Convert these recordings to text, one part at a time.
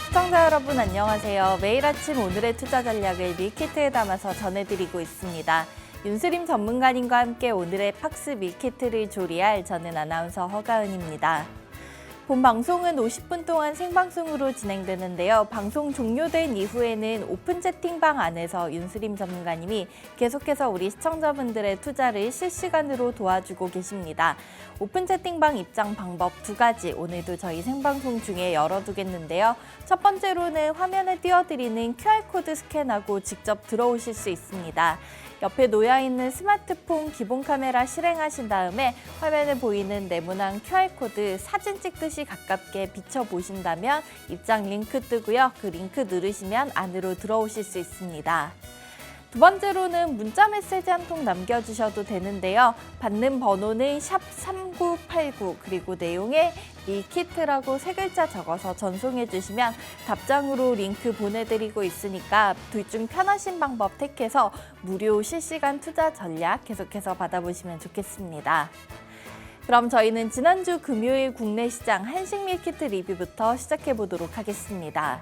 시청자 여러분 안녕하세요. 매일 아침 오늘의 투자 전략을 밀키트에 담아서 전해드리고 있습니다. 윤스림 전문가님과 함께 오늘의 팍스 밀키트를 조리할 저는 아나운서 허가은입니다. 본 방송은 50분 동안 생방송으로 진행되는데요. 방송 종료된 이후에는 오픈 채팅방 안에서 윤스림 전문가님이 계속해서 우리 시청자분들의 투자를 실시간으로 도와주고 계십니다. 오픈 채팅방 입장 방법 두 가지 오늘도 저희 생방송 중에 열어두겠는데요. 첫 번째로는 화면에 띄워드리는 QR코드 스캔하고 직접 들어오실 수 있습니다. 옆에 놓여있는 스마트폰 기본 카메라 실행하신 다음에 화면에 보이는 네모난 QR코드 사진 찍듯이 가깝게 비춰보신다면 입장 링크 뜨고요. 그 링크 누르시면 안으로 들어오실 수 있습니다. 두 번째로는 문자 메시지 한 통 남겨주셔도 되는데요. 받는 번호는 샵3989 그리고 내용에 밀키트라고 세 글자 적어서 전송해 주시면 답장으로 링크 보내드리고 있으니까 둘 중 편하신 방법 택해서 무료 실시간 투자 전략 계속해서 받아보시면 좋겠습니다. 그럼 저희는 지난주 금요일 국내 시장 한식 밀키트 리뷰부터 시작해 보도록 하겠습니다.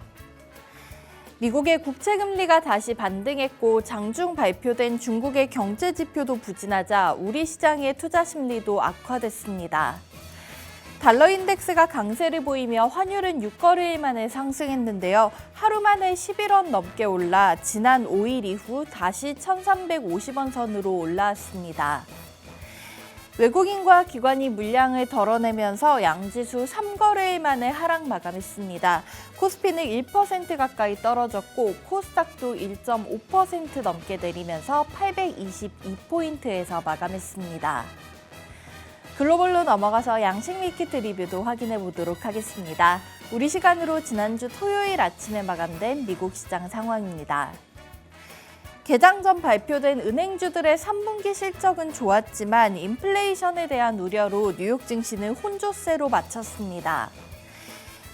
미국의 국채금리가 다시 반등했고 장중 발표된 중국의 경제 지표도 부진하자 우리 시장의 투자 심리도 악화됐습니다. 달러 인덱스가 강세를 보이며 환율은 6거래일 만에 상승했는데요. 하루 만에 11원 넘게 올라 지난 5일 이후 다시 1,350원 선으로 올라왔습니다. 외국인과 기관이 물량을 덜어내면서 양지수 3거래일 만에 하락 마감했습니다. 코스피는 1% 가까이 떨어졌고 코스닥도 1.5% 넘게 내리면서 822포인트에서 마감했습니다. 글로벌로 넘어가서 양식 밀키트 리뷰도 확인해 보도록 하겠습니다. 우리 시간으로 지난주 토요일 아침에 마감된 미국 시장 상황입니다. 개장 전 발표된 은행주들의 3분기 실적은 좋았지만 인플레이션에 대한 우려로 뉴욕 증시는 혼조세로 마쳤습니다.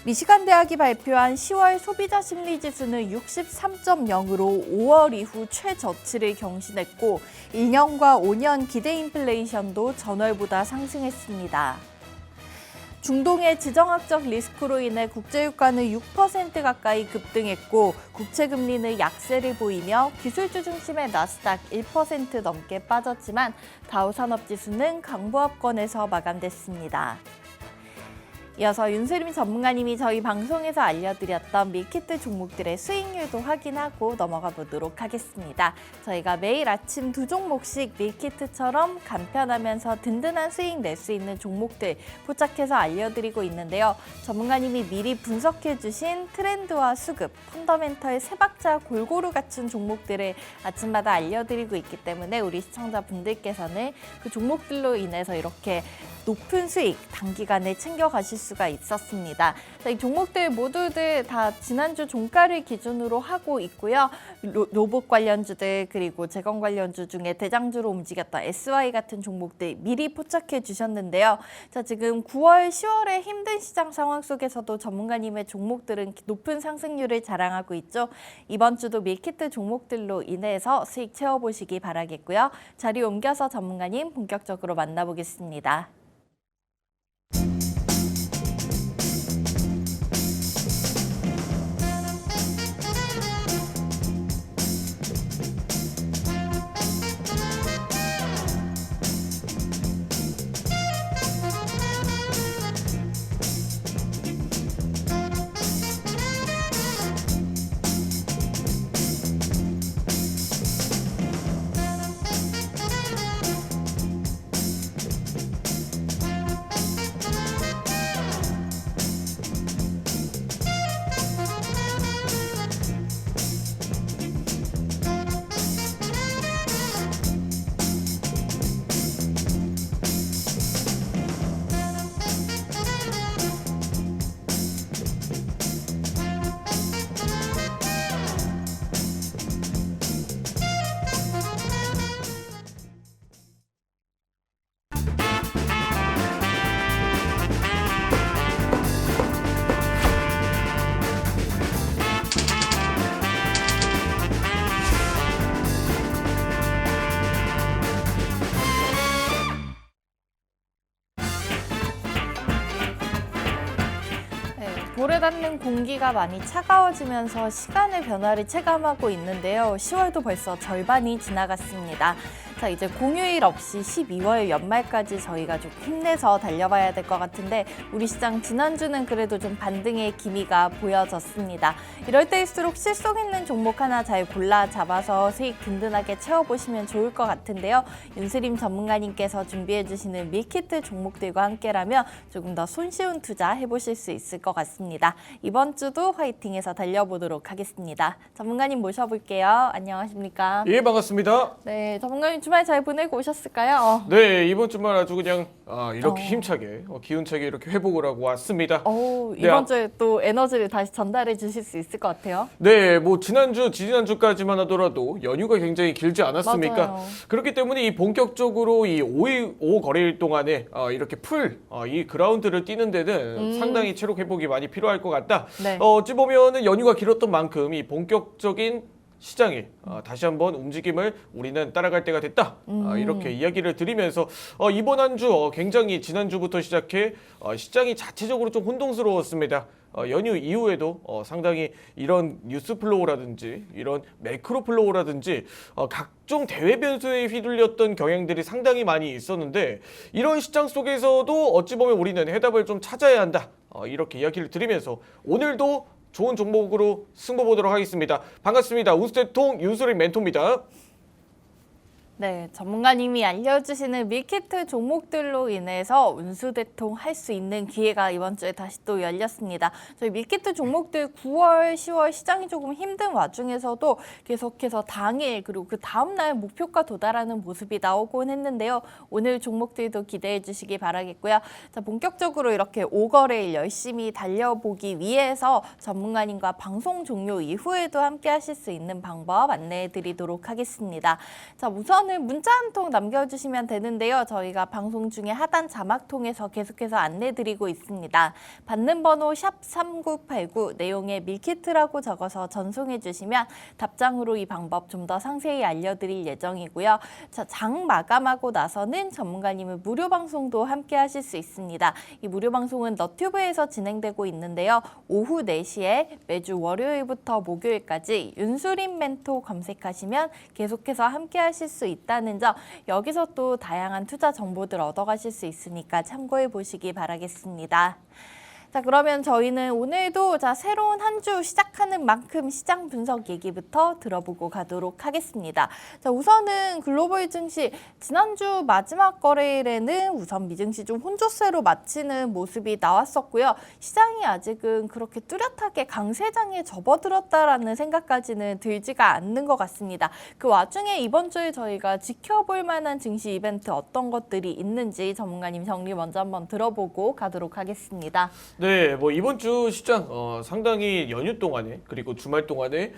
미시간 대학이 발표한 10월 소비자 심리 지수는 63.0으로 5월 이후 최저치를 경신했고 2년과 5년 기대 인플레이션도 전월보다 상승했습니다. 중동의 지정학적 리스크로 인해 국제유가는 6% 가까이 급등했고 국채금리는 약세를 보이며 기술주 중심의 나스닥 1% 넘게 빠졌지만 다우산업지수는 강보합권에서 마감됐습니다. 이어서 윤스림 전문가님이 저희 방송에서 알려드렸던 밀키트 종목들의 수익률도 확인하고 넘어가 보도록 하겠습니다. 저희가 매일 아침 두 종목씩 밀키트처럼 간편하면서 든든한 수익 낼 수 있는 종목들 포착해서 알려드리고 있는데요. 전문가님이 미리 분석해 주신 트렌드와 수급, 펀더멘털 세 박자 골고루 갖춘 종목들을 아침마다 알려드리고 있기 때문에 우리 시청자분들께서는 그 종목들로 인해서 이렇게 높은 수익 단기간에 챙겨가실 수가 있었습니다. 이 종목들 모두들 다 지난주 종가를 기준으로 하고 있고요. 로봇 관련주들 그리고 재건 관련주 중에 대장주로 움직였던 SY 같은 종목들 미리 포착해 주셨는데요. 지금 9월, 10월의 힘든 시장 상황 속에서도 전문가님의 종목들은 높은 상승률을 자랑하고 있죠. 이번 주도 밀키트 종목들로 인해서 수익 채워보시기 바라겠고요. 자리 옮겨서 전문가님 본격적으로 만나보겠습니다. 볼에 닿는 공기가 많이 차가워지면서 시간의 변화를 체감하고 있는데요. 10월도 벌써 절반이 지나갔습니다. 자, 이제 공휴일 없이 12월 연말까지 저희가 좀 힘내서 달려봐야 될 것 같은데 우리 시장 지난주는 그래도 좀 반등의 기미가 보여졌습니다. 이럴 때일수록 실속 있는 종목 하나 잘 골라 잡아서 수익 든든하게 채워보시면 좋을 것 같은데요. 윤스림 전문가님께서 준비해주시는 밀키트 종목들과 함께라면 조금 더 손쉬운 투자 해보실 수 있을 것 같습니다. 이번 주도 화이팅해서 달려보도록 하겠습니다. 전문가님 모셔볼게요. 안녕하십니까? 예, 반갑습니다. 네, 전문가님 주말 잘 보내고 오셨을까요? 네, 이번 주말 아주 그냥 이렇게 힘차게, 기운차게 이렇게 회복을 하고 왔습니다. 이번 주에 또 에너지를 다시 전달해 주실 수 있을 것 같아요. 네, 뭐 지난주까지만 하더라도 연휴가 굉장히 길지 않았습니까? 맞아요. 그렇기 때문에 이 본격적으로 이 5 거래일 동안에 이렇게 이 그라운드를 뛰는 데는 상당히 체력 회복이 많이 필요할 것 같다. 네. 어찌 보면은 연휴가 길었던 만큼 이 본격적인 시장이 다시 한번 움직임을 우리는 따라갈 때가 됐다. 이렇게 이야기를 드리면서 이번 한 주 굉장히 지난주부터 시작해 시장이 자체적으로 좀 혼동스러웠습니다. 연휴 이후에도 상당히 이런 뉴스 플로우라든지 이런 매크로 플로우라든지 각종 대외 변수에 휘둘렸던 경향들이 상당히 많이 있었는데 이런 시장 속에서도 어찌 보면 우리는 해답을 좀 찾아야 한다. 이렇게 이야기를 드리면서 오늘도 좋은 종목으로 승부 보도록 하겠습니다. 반갑습니다. 우스대통 윤수림 멘토입니다. 네, 전문가님이 알려주시는 밀키트 종목들로 인해서 운수대통 할 수 있는 기회가 이번 주에 다시 또 열렸습니다. 저희 밀키트 종목들 9월, 10월 시장이 조금 힘든 와중에서도 계속해서 당일 그리고 그 다음날 목표가 도달하는 모습이 나오곤 했는데요. 오늘 종목들도 기대해 주시기 바라겠고요. 자, 본격적으로 이렇게 5거래일 열심히 달려보기 위해서 전문가님과 방송 종료 이후에도 함께 하실 수 있는 방법 안내해 드리도록 하겠습니다. 자, 우선은 문자 한 통 남겨주시면 되는데요. 저희가 방송 중에 하단 자막 통해서 계속해서 안내드리고 있습니다. 받는 번호 샵 3989 내용에 밀키트라고 적어서 전송해 주시면 답장으로 이 방법 좀 더 상세히 알려드릴 예정이고요. 자, 장 마감하고 나서는 전문가님의 무료 방송도 함께 하실 수 있습니다. 이 무료 방송은 너튜브에서 진행되고 있는데요. 오후 4시에 매주 월요일부터 목요일까지 윤수림 멘토 검색하시면 계속해서 함께 하실 수 있다는 점, 여기서 또 다양한 투자 정보들 얻어가실 수 있으니까 참고해 보시기 바라겠습니다. 자, 그러면 저희는 오늘도 새로운 한 주 시작하는 만큼 시장 분석 얘기부터 들어보고 가도록 하겠습니다. 자, 우선은 글로벌 증시 지난주 마지막 거래일에는 우선 미증시 좀 혼조세로 마치는 모습이 나왔었고요. 시장이 아직은 그렇게 뚜렷하게 강세장에 접어들었다라는 생각까지는 들지가 않는 것 같습니다. 그 와중에 이번 주에 저희가 지켜볼 만한 증시 이벤트 어떤 것들이 있는지 전문가님 정리 먼저 한번 들어보고 가도록 하겠습니다. 네, 뭐 이번 주 시장 상당히 연휴 동안에 그리고 주말 동안에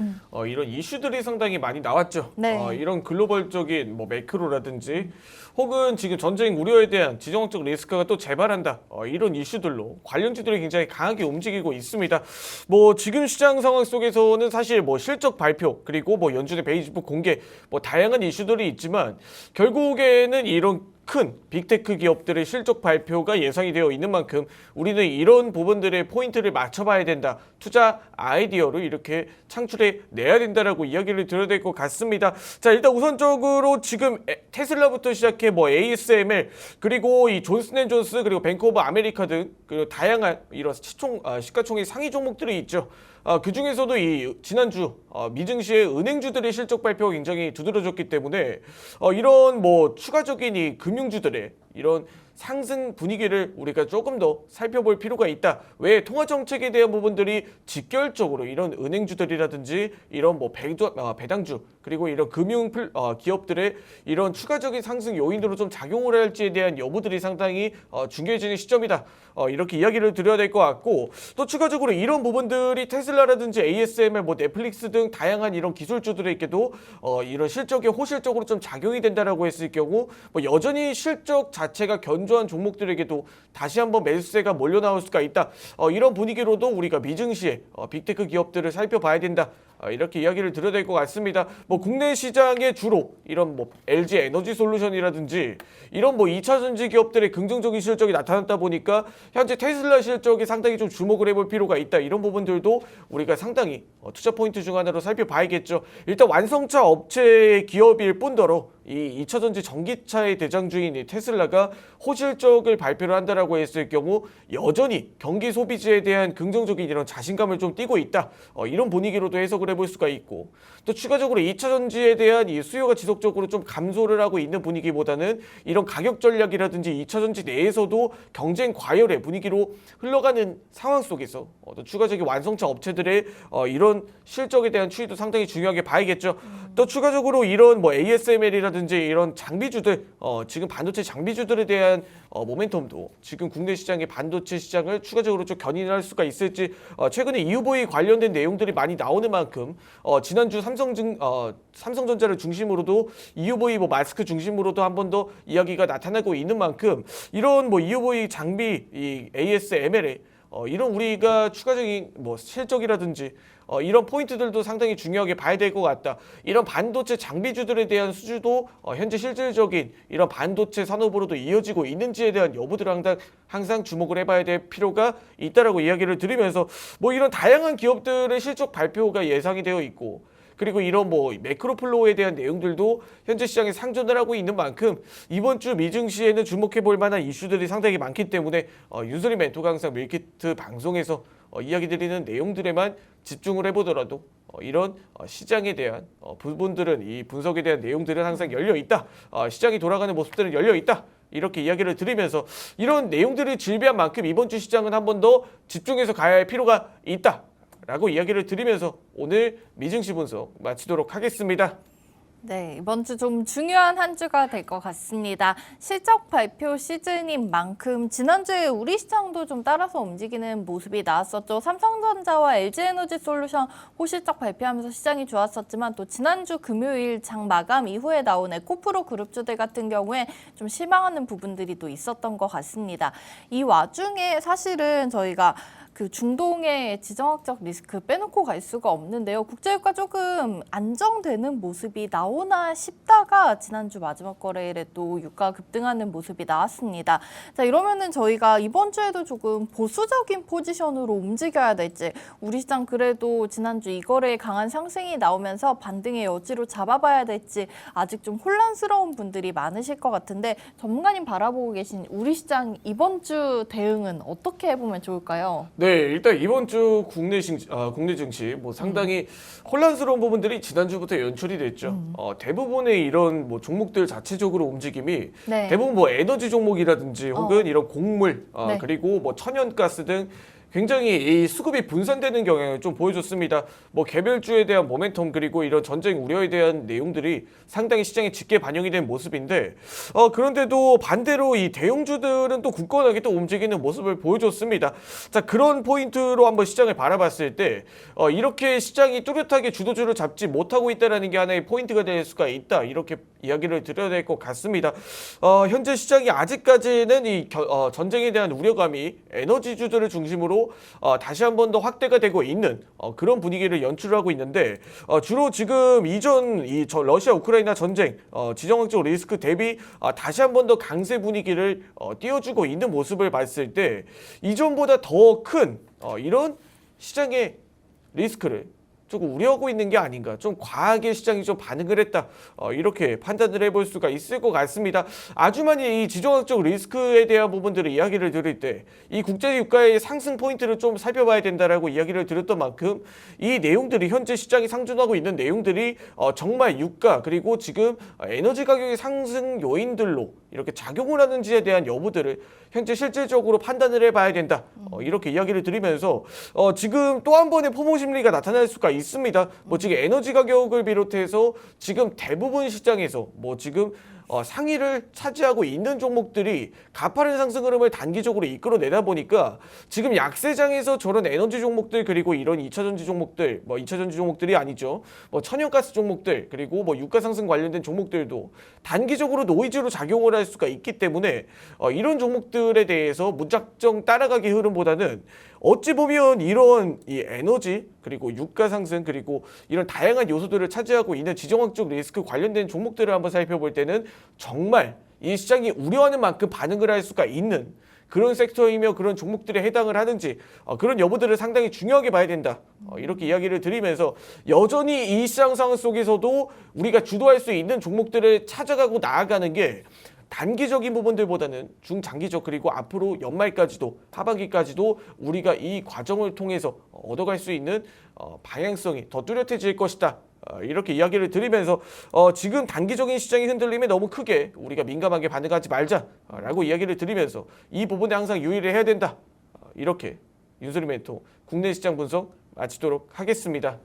이런 이슈들이 상당히 많이 나왔죠. 네. 이런 글로벌적인 뭐 매크로라든지 혹은 지금 전쟁 우려에 대한 지정학적 리스크가 또 재발한다. 이런 이슈들로 관련주들이 굉장히 강하게 움직이고 있습니다. 뭐 지금 시장 상황 속에서는 사실 뭐 실적 발표 그리고 뭐 연준의 베이직북 공개 뭐 다양한 이슈들이 있지만 결국에는 이런 큰 빅테크 기업들의 실적 발표가 예상이 되어 있는 만큼 우리는 이런 부분들의 포인트를 맞춰봐야 된다. 투자 아이디어를 이렇게 창출해 내야 된다라고 이야기를 드려야 될 것 같습니다. 자, 일단 우선적으로 지금 테슬라부터 시작해 뭐 ASML 그리고 이 존슨앤존스 그리고 뱅크 오브 아메리카 등 그리고 다양한 이런 시가총액 상위 종목들이 있죠. 그 중에서도 이 지난주 미증시의 은행주들의 실적 발표가 굉장히 두드러졌기 때문에 이런 뭐 추가적인 이 금융주들의 이런 상승 분위기를 우리가 조금 더 살펴볼 필요가 있다. 왜 통화 정책에 대한 부분들이 직결적으로 이런 은행주들이라든지 이런 뭐 배당주 그리고 이런 금융 기업들의 이런 추가적인 상승 요인으로 좀 작용을 할지에 대한 여부들이 상당히 중요해지는 시점이다. 이렇게 이야기를 드려야 될 것 같고 또 추가적으로 이런 부분들이 테슬라라든지 ASML, 뭐 넷플릭스 등 다양한 이런 기술주들에게도 이런 실적에 호실적으로 좀 작용이 된다라고 했을 경우 뭐 여전히 실적 자체가 견조한 종목들에게도 다시 한번 매수세가 몰려 나올 수가 있다. 이런 분위기로도 우리가 미증시에 빅테크 기업들을 살펴봐야 된다. 이렇게 이야기를 드려야 될 것 같습니다. 뭐 국내 시장에 주로 이런 뭐 LG 에너지 솔루션이라든지 이런 뭐 2차 전지 기업들의 긍정적인 실적이 나타났다 보니까 현재 테슬라 실적이 상당히 좀 주목을 해볼 필요가 있다. 이런 부분들도 우리가 상당히 투자 포인트 중 하나로 살펴봐야겠죠. 일단 완성차 업체의 기업일 뿐더러 이 2차 전지 전기차의 대장주인 이 테슬라가 호실적을 발표를 한다라고 했을 경우 여전히 경기 소비지에 대한 긍정적인 이런 자신감을 좀 띠고 있다. 이런 분위기로도 해석을 해볼 수가 있고 또 추가적으로 2차 전지에 대한 이 수요가 지속적으로 좀 감소를 하고 있는 분위기보다는 이런 가격 전략이라든지 2차 전지 내에서도 경쟁 과열의 분위기로 흘러가는 상황 속에서 또 추가적인 완성차 업체들의 이런 실적에 대한 추이도 상당히 중요하게 봐야겠죠. 또 추가적으로 이런 뭐 ASML이라든지 이런 장비주들 지금 반도체 장비주들에 대한 모멘텀도 지금 국내 시장의 반도체 시장을 추가적으로 좀 견인할 수가 있을지 최근에 EUV 관련된 내용들이 많이 나오는 만큼 지난주 삼성전자를 중심으로도 EUV 뭐 마스크 중심으로도 한 번 더 이야기가 나타나고 있는 만큼 이런 뭐 EUV 장비 이 ASML에 이런 우리가 추가적인 뭐 실적이라든지 이런 포인트들도 상당히 중요하게 봐야 될 것 같다. 이런 반도체 장비주들에 대한 수주도 현재 실질적인 이런 반도체 산업으로도 이어지고 있는지에 대한 여부들을 항상 주목을 해봐야 될 필요가 있다라고 이야기를 드리면서 뭐 이런 다양한 기업들의 실적 발표가 예상이 되어 있고 그리고 이런 뭐 매크로 플로우에 대한 내용들도 현재 시장에 상존을 하고 있는 만큼 이번 주 미증시에는 주목해 볼 만한 이슈들이 상당히 많기 때문에 윤슬림 멘토가 항상 밀키트 방송에서 이야기 드리는 내용들에만 집중을 해보더라도 이런 시장에 대한 부분들은 이 분석에 대한 내용들은 항상 열려 있다. 시장이 돌아가는 모습들은 열려 있다. 이렇게 이야기를 드리면서 이런 내용들이 질비한 만큼 이번 주 시장은 한 번 더 집중해서 가야 할 필요가 있다. 라고 이야기를 드리면서 오늘 미증시 분석 마치도록 하겠습니다. 네, 이번 주 좀 중요한 한 주가 될 것 같습니다. 실적 발표 시즌인 만큼 지난주에 우리 시장도 좀 따라서 움직이는 모습이 나왔었죠. 삼성전자와 LG에너지솔루션 호실적 발표하면서 시장이 좋았었지만 또 지난주 금요일 장 마감 이후에 나온 에코프로 그룹주들 같은 경우에 좀 실망하는 부분들이 또 있었던 것 같습니다. 이 와중에 사실은 저희가 그 중동의 지정학적 리스크 빼놓고 갈 수가 없는데요. 국제유가 조금 안정되는 모습이 나오나 싶다가 지난주 마지막 거래일에 또 유가 급등하는 모습이 나왔습니다. 자, 이러면은 저희가 이번 주에도 조금 보수적인 포지션으로 움직여야 될지 우리 시장 그래도 지난주 이 거래에 강한 상승이 나오면서 반등의 여지로 잡아봐야 될지 아직 좀 혼란스러운 분들이 많으실 것 같은데 전문가님 바라보고 계신 우리 시장 이번 주 대응은 어떻게 해보면 좋을까요? 네, 일단 이번 주 국내 증시 뭐 상당히 혼란스러운 부분들이 지난주부터 연출이 됐죠. 대부분의 이런 뭐 종목들 자체적으로 움직임이 네. 대부분 뭐 에너지 종목이라든지 혹은 이런 곡물 네. 그리고 뭐 천연가스 등 굉장히 이 수급이 분산되는 경향을 좀 보여줬습니다. 뭐 개별주에 대한 모멘텀 그리고 이런 전쟁 우려에 대한 내용들이 상당히 시장에 짙게 반영이 된 모습인데 그런데도 반대로 이 대형주들은 또 굳건하게 또 움직이는 모습을 보여줬습니다. 자, 그런 포인트로 한번 시장을 바라봤을 때 이렇게 시장이 뚜렷하게 주도주를 잡지 못하고 있다는 게 하나의 포인트가 될 수가 있다. 이렇게 이야기를 드려야 될 것 같습니다. 현재 시장이 아직까지는 이 전쟁에 대한 우려감이 에너지주들을 중심으로 다시 한 번 더 확대가 되고 있는 그런 분위기를 연출하고 있는데 주로 지금 이전 이 러시아 우크라이나 전쟁 지정학적 리스크 대비 다시 한 번 더 강세 분위기를 띄워주고 있는 모습을 봤을 때 이전보다 더 큰 이런 시장의 리스크를 조금 우려하고 있는 게 아닌가, 좀 과하게 시장이 좀 반응을 했다, 이렇게 판단을 해볼 수가 있을 것 같습니다. 아주 많이 이 지정학적 리스크에 대한 부분들을 이야기를 드릴 때 이 국제 유가의 상승 포인트를 좀 살펴봐야 된다라고 이야기를 드렸던 만큼 이 내용들이 현재 시장이 상존하고 있는 내용들이 정말 유가 그리고 지금 에너지 가격의 상승 요인들로 이렇게 작용을 하는지에 대한 여부들을 현재 실질적으로 판단을 해봐야 된다. 이렇게 이야기를 드리면서 지금 또 한 번의 포모 심리가 나타날 수가 있습니다. 뭐 지금 에너지 가격을 비롯해서 지금 대부분 시장에서 뭐 지금 상위를 차지하고 있는 종목들이 가파른 상승 흐름을 단기적으로 이끌어내다 보니까 지금 약세장에서 저런 에너지 종목들 그리고 이런 2차전지 종목들, 뭐 2차전지 종목들이 아니죠. 뭐 천연가스 종목들 그리고 뭐 유가 상승 관련된 종목들도 단기적으로 노이즈로 작용을 할 수가 있기 때문에 이런 종목들에 대해서 무작정 따라가기 흐름보다는 어찌 보면 이런 이 에너지 그리고 유가 상승 그리고 이런 다양한 요소들을 차지하고 있는 지정학적 리스크 관련된 종목들을 한번 살펴볼 때는 정말 이 시장이 우려하는 만큼 반응을 할 수가 있는 그런 섹터이며 그런 종목들에 해당을 하는지 그런 여부들을 상당히 중요하게 봐야 된다. 이렇게 이야기를 드리면서 여전히 이 시장 상황 속에서도 우리가 주도할 수 있는 종목들을 찾아가고 나아가는 게 단기적인 부분들보다는 중장기적 그리고 앞으로 연말까지도 하반기까지도 우리가 이 과정을 통해서 얻어갈 수 있는 방향성이 더 뚜렷해질 것이다. 이렇게 이야기를 드리면서 지금 단기적인 시장의 흔들림에 너무 크게 우리가 민감하게 반응하지 말자라고 이야기를 드리면서 이 부분에 항상 유의를 해야 된다. 이렇게 윤슬림 멘토 국내 시장 분석 마치도록 하겠습니다.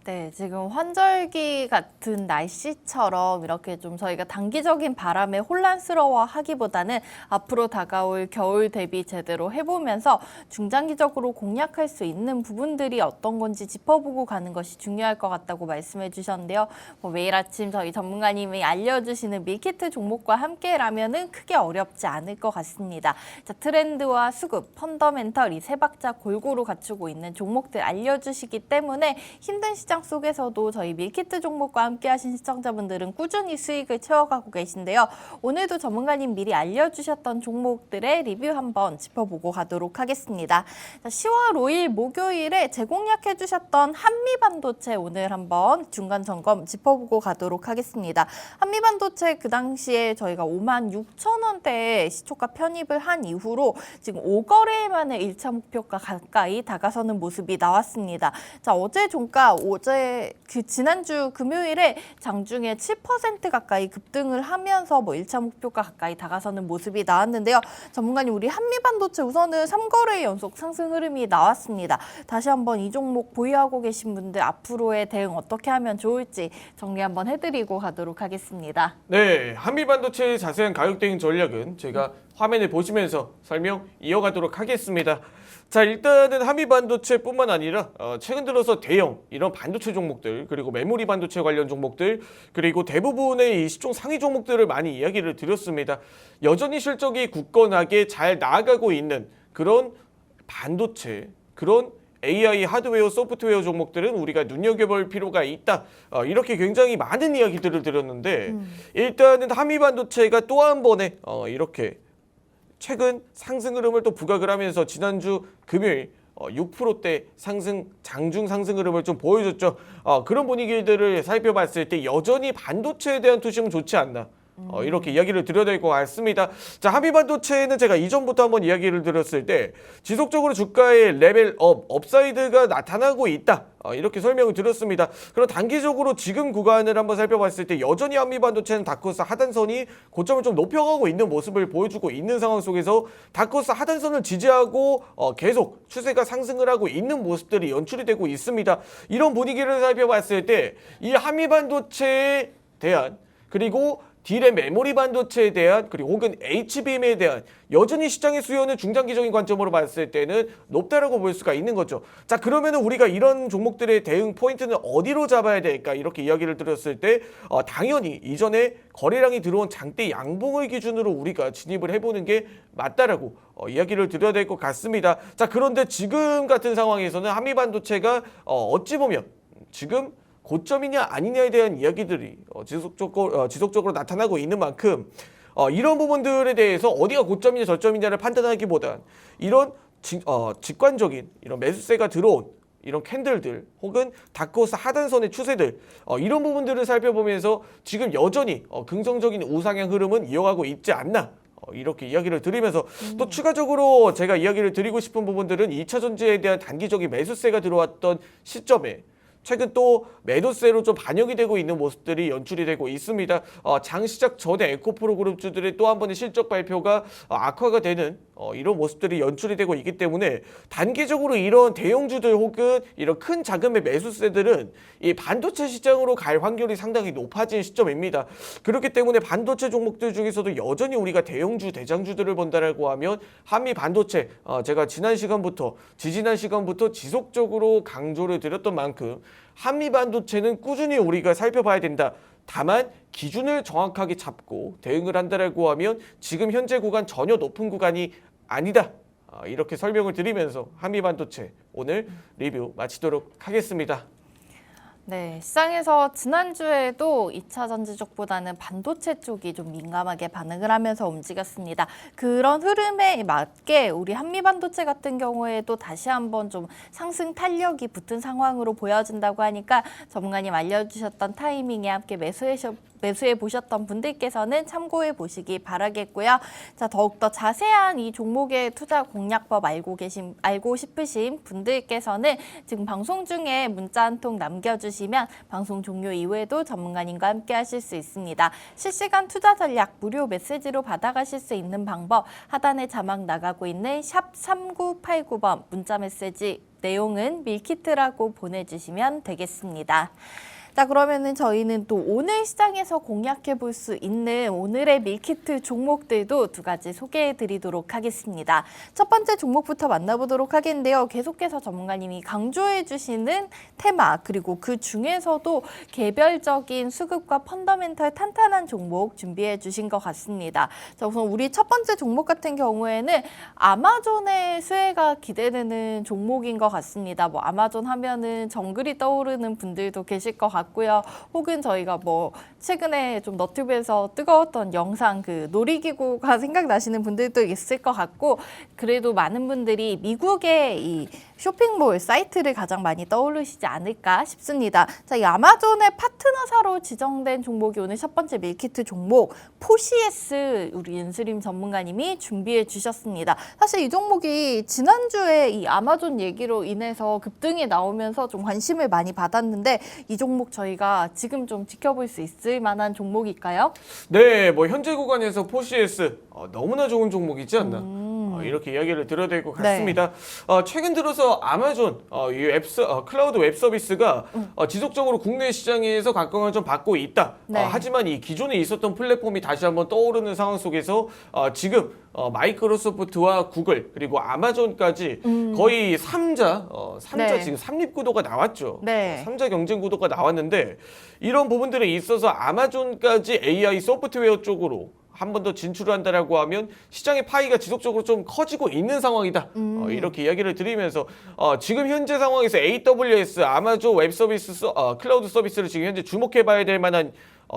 네, 지금 환절기 같은 날씨처럼 이렇게 좀 저희가 단기적인 바람에 혼란스러워하기보다는 앞으로 다가올 겨울 대비 제대로 해보면서 중장기적으로 공략할 수 있는 부분들이 어떤 건지 짚어보고 가는 것이 중요할 것 같다고 말씀해 주셨는데요. 매일 아침 저희 전문가님이 알려주시는 밀키트 종목과 함께라면은 크게 어렵지 않을 것 같습니다. 자, 트렌드와 수급, 펀더멘털 이 세 박자 골고루 갖추고 있는 종목들 알려주시기 때문에 힘든 시장 속에서도 저희 밀키트 종목과 함께 하신 시청자분들은 꾸준히 수익을 채워가고 계신데요. 오늘도 전문가님 미리 알려주셨던 종목들의 리뷰 한번 짚어보고 가도록 하겠습니다. 자, 10월 5일 목요일에 재공략해 주셨던 한미반도체 오늘 한번 중간 점검 짚어보고 가도록 하겠습니다. 한미반도체 그 당시에 저희가 56,000원대에 시초가 편입을 한 이후로 지금 5거래일 만에 1차 목표가 가까이 다가서는 모습이 나왔습니다. 자, 어제 종가 지난주 금요일에 장중에 7% 가까이 급등을 하면서 1차 목표가 가까이 다가서는 모습이 나왔는데요. 전문가님, 우리 한미반도체 우선은 3거래 연속 상승 흐름이 나왔습니다. 다시 한번 이 종목 보유하고 계신 분들 앞으로의 대응 어떻게 하면 좋을지 정리 한번 해드리고 가도록 하겠습니다. 네, 한미반도체의 자세한 가격 대응 전략은 제가 화면을 보시면서 설명 이어가도록 하겠습니다. 자, 일단은 한미반도체뿐만 아니라 최근 들어서 대형 이런 반도체 종목들 그리고 메모리 반도체 관련 종목들 그리고 대부분의 이 시총 상위 종목들을 많이 이야기를 드렸습니다. 여전히 실적이 굳건하게 잘 나아가고 있는 그런 반도체 그런 AI 하드웨어, 소프트웨어 종목들은 우리가 눈여겨볼 필요가 있다. 이렇게 굉장히 많은 이야기들을 드렸는데 일단은 한미반도체가 또 한 번에 이렇게 최근 상승 흐름을 또 부각을 하면서 지난주 금요일 6%대 상승, 장중 상승 흐름을 좀 보여줬죠. 그런 분위기들을 살펴봤을 때 여전히 반도체에 대한 투심은 좋지 않나. 이렇게 이야기를 드려야 될 것 같습니다. 자, 한미반도체는 제가 이전부터 한번 이야기를 드렸을 때 지속적으로 주가의 레벨업, 업사이드가 나타나고 있다. 이렇게 설명을 드렸습니다. 그럼 단기적으로 지금 구간을 한번 살펴봤을 때 여전히 한미반도체는 다크호스 하단선이 고점을 좀 높여가고 있는 모습을 보여주고 있는 상황 속에서 다크호스 하단선을 지지하고 계속 추세가 상승을 하고 있는 모습들이 연출이 되고 있습니다. 이런 분위기를 살펴봤을 때 이 한미반도체에 대한 그리고 D램 메모리 반도체에 대한 그리고 혹은 HBM에 대한 여전히 시장의 수요는 중장기적인 관점으로 봤을 때는 높다라고 볼 수가 있는 거죠. 자, 그러면은 우리가 이런 종목들의 대응 포인트는 어디로 잡아야 될까 이렇게 이야기를 드렸을 때 당연히 이전에 거래량이 들어온 장대 양봉을 기준으로 우리가 진입을 해보는 게 맞다라고 이야기를 드려야 될 것 같습니다. 자, 그런데 지금 같은 상황에서는 한미반도체가 어찌 보면 지금 고점이냐 아니냐에 대한 이야기들이 지속적으로 나타나고 있는 만큼 이런 부분들에 대해서 어디가 고점이냐 저점이냐를 판단하기보단 이런 직관적인 이런 매수세가 들어온 이런 캔들들 혹은 다크호스 하단선의 추세들 이런 부분들을 살펴보면서 지금 여전히 긍정적인 우상향 흐름은 이어가고 있지 않나 이렇게 이야기를 드리면서 또 추가적으로 제가 이야기를 드리고 싶은 부분들은 2차 전지에 대한 단기적인 매수세가 들어왔던 시점에 최근 또 매도세로 좀 반영이 되고 있는 모습들이 연출이 되고 있습니다. 장 시작 전에 에코프로 그룹주들의 또 한 번의 실적 발표가 악화가 되는 이런 모습들이 연출이 되고 있기 때문에 단기적으로 이런 대형주들 혹은 이런 큰 자금의 매수세들은 이 반도체 시장으로 갈 확률이 상당히 높아진 시점입니다. 그렇기 때문에 반도체 종목들 중에서도 여전히 우리가 대형주, 대장주들을 본다라고 하면 한미 반도체 제가 지지난 시간부터 지속적으로 강조를 드렸던 만큼 한미 반도체는 꾸준히 우리가 살펴봐야 된다. 다만 기준을 정확하게 잡고 대응을 한다라고 하면 지금 현재 구간 전혀 높은 구간이 아니다. 이렇게 설명을 드리면서 한미반도체 오늘 리뷰 마치도록 하겠습니다. 네, 시장에서 지난주에도 2차 전지 쪽보다는 반도체 쪽이 좀 민감하게 반응을 하면서 움직였습니다. 그런 흐름에 맞게 우리 한미반도체 같은 경우에도 다시 한번 좀 상승 탄력이 붙은 상황으로 보여진다고 하니까 전문가님 알려주셨던 타이밍에 함께 매수해 보셨던 분들께서는 참고해 보시기 바라겠고요. 자, 더욱더 자세한 이 종목의 투자 공략법 알고 싶으신 분들께서는 지금 방송 중에 문자 한 통 남겨주시면 방송 종료 이후에도 전문가님과 함께 하실 수 있습니다. 실시간 투자 전략 무료 메시지로 받아가실 수 있는 방법 하단에 자막 나가고 있는 샵 3989번 문자 메시지 내용은 밀키트라고 보내주시면 되겠습니다. 자, 그러면은 저희는 또 오늘 시장에서 공략해 볼 수 있는 오늘의 밀키트 종목들도 두 가지 소개해 드리도록 하겠습니다. 첫 번째 종목부터 만나보도록 하겠는데요. 계속해서 전문가님이 강조해 주시는 테마 그리고 그 중에서도 개별적인 수급과 펀더멘털 탄탄한 종목 준비해 주신 것 같습니다. 자, 우선 우리 첫 번째 종목 같은 경우에는 아마존의 수혜가 기대되는 종목인 것 같습니다. 뭐 아마존 하면은 정글이 떠오르는 분들도 계실 것 같고 고요. 혹은 저희가 뭐 최근에 좀 너튜브에서 뜨거웠던 영상 그 놀이기구가 생각나시는 분들도 있을 것 같고 그래도 많은 분들이 미국의 이 쇼핑몰 사이트를 가장 많이 떠오르시지 않을까 싶습니다. 자, 이 아마존의 파트너사로 지정된 종목이 오늘 첫 번째 밀키트 종목 포시에스 우리 윤수림 전문가님이 준비해 주셨습니다. 사실 이 종목이 지난주에 이 아마존 얘기로 인해서 급등이 나오면서 좀 관심을 많이 받았는데 이 종목 저희가 지금 좀 지켜볼 수 있을 만한 종목일까요? 네, 뭐 현재 구간에서 포시에스 너무나 좋은 종목이지 않나 이렇게 이야기를 드려야 될 것 같습니다. 최근 들어서 아마존 이 클라우드 웹 서비스가 지속적으로 국내 시장에서 각광을 좀 받고 있다. 네. 하지만 이 기존에 있었던 플랫폼이 다시 한번 떠오르는 상황 속에서 지금 마이크로소프트와 구글 그리고 아마존까지 거의 3자 네. 지금 삼립 구도가 나왔죠. 네. 3자 경쟁 구도가 나왔는데 이런 부분들에 있어서 아마존까지 AI 소프트웨어 쪽으로 한 번 더 진출한다라고 하면 시장의 파이가 지속적으로 좀 커지고 있는 상황이다. 이렇게 이야기를 드리면서 지금 현재 상황에서 AWS 아마존 웹 서비스 클라우드 서비스를 지금 현재 주목해봐야 될 만한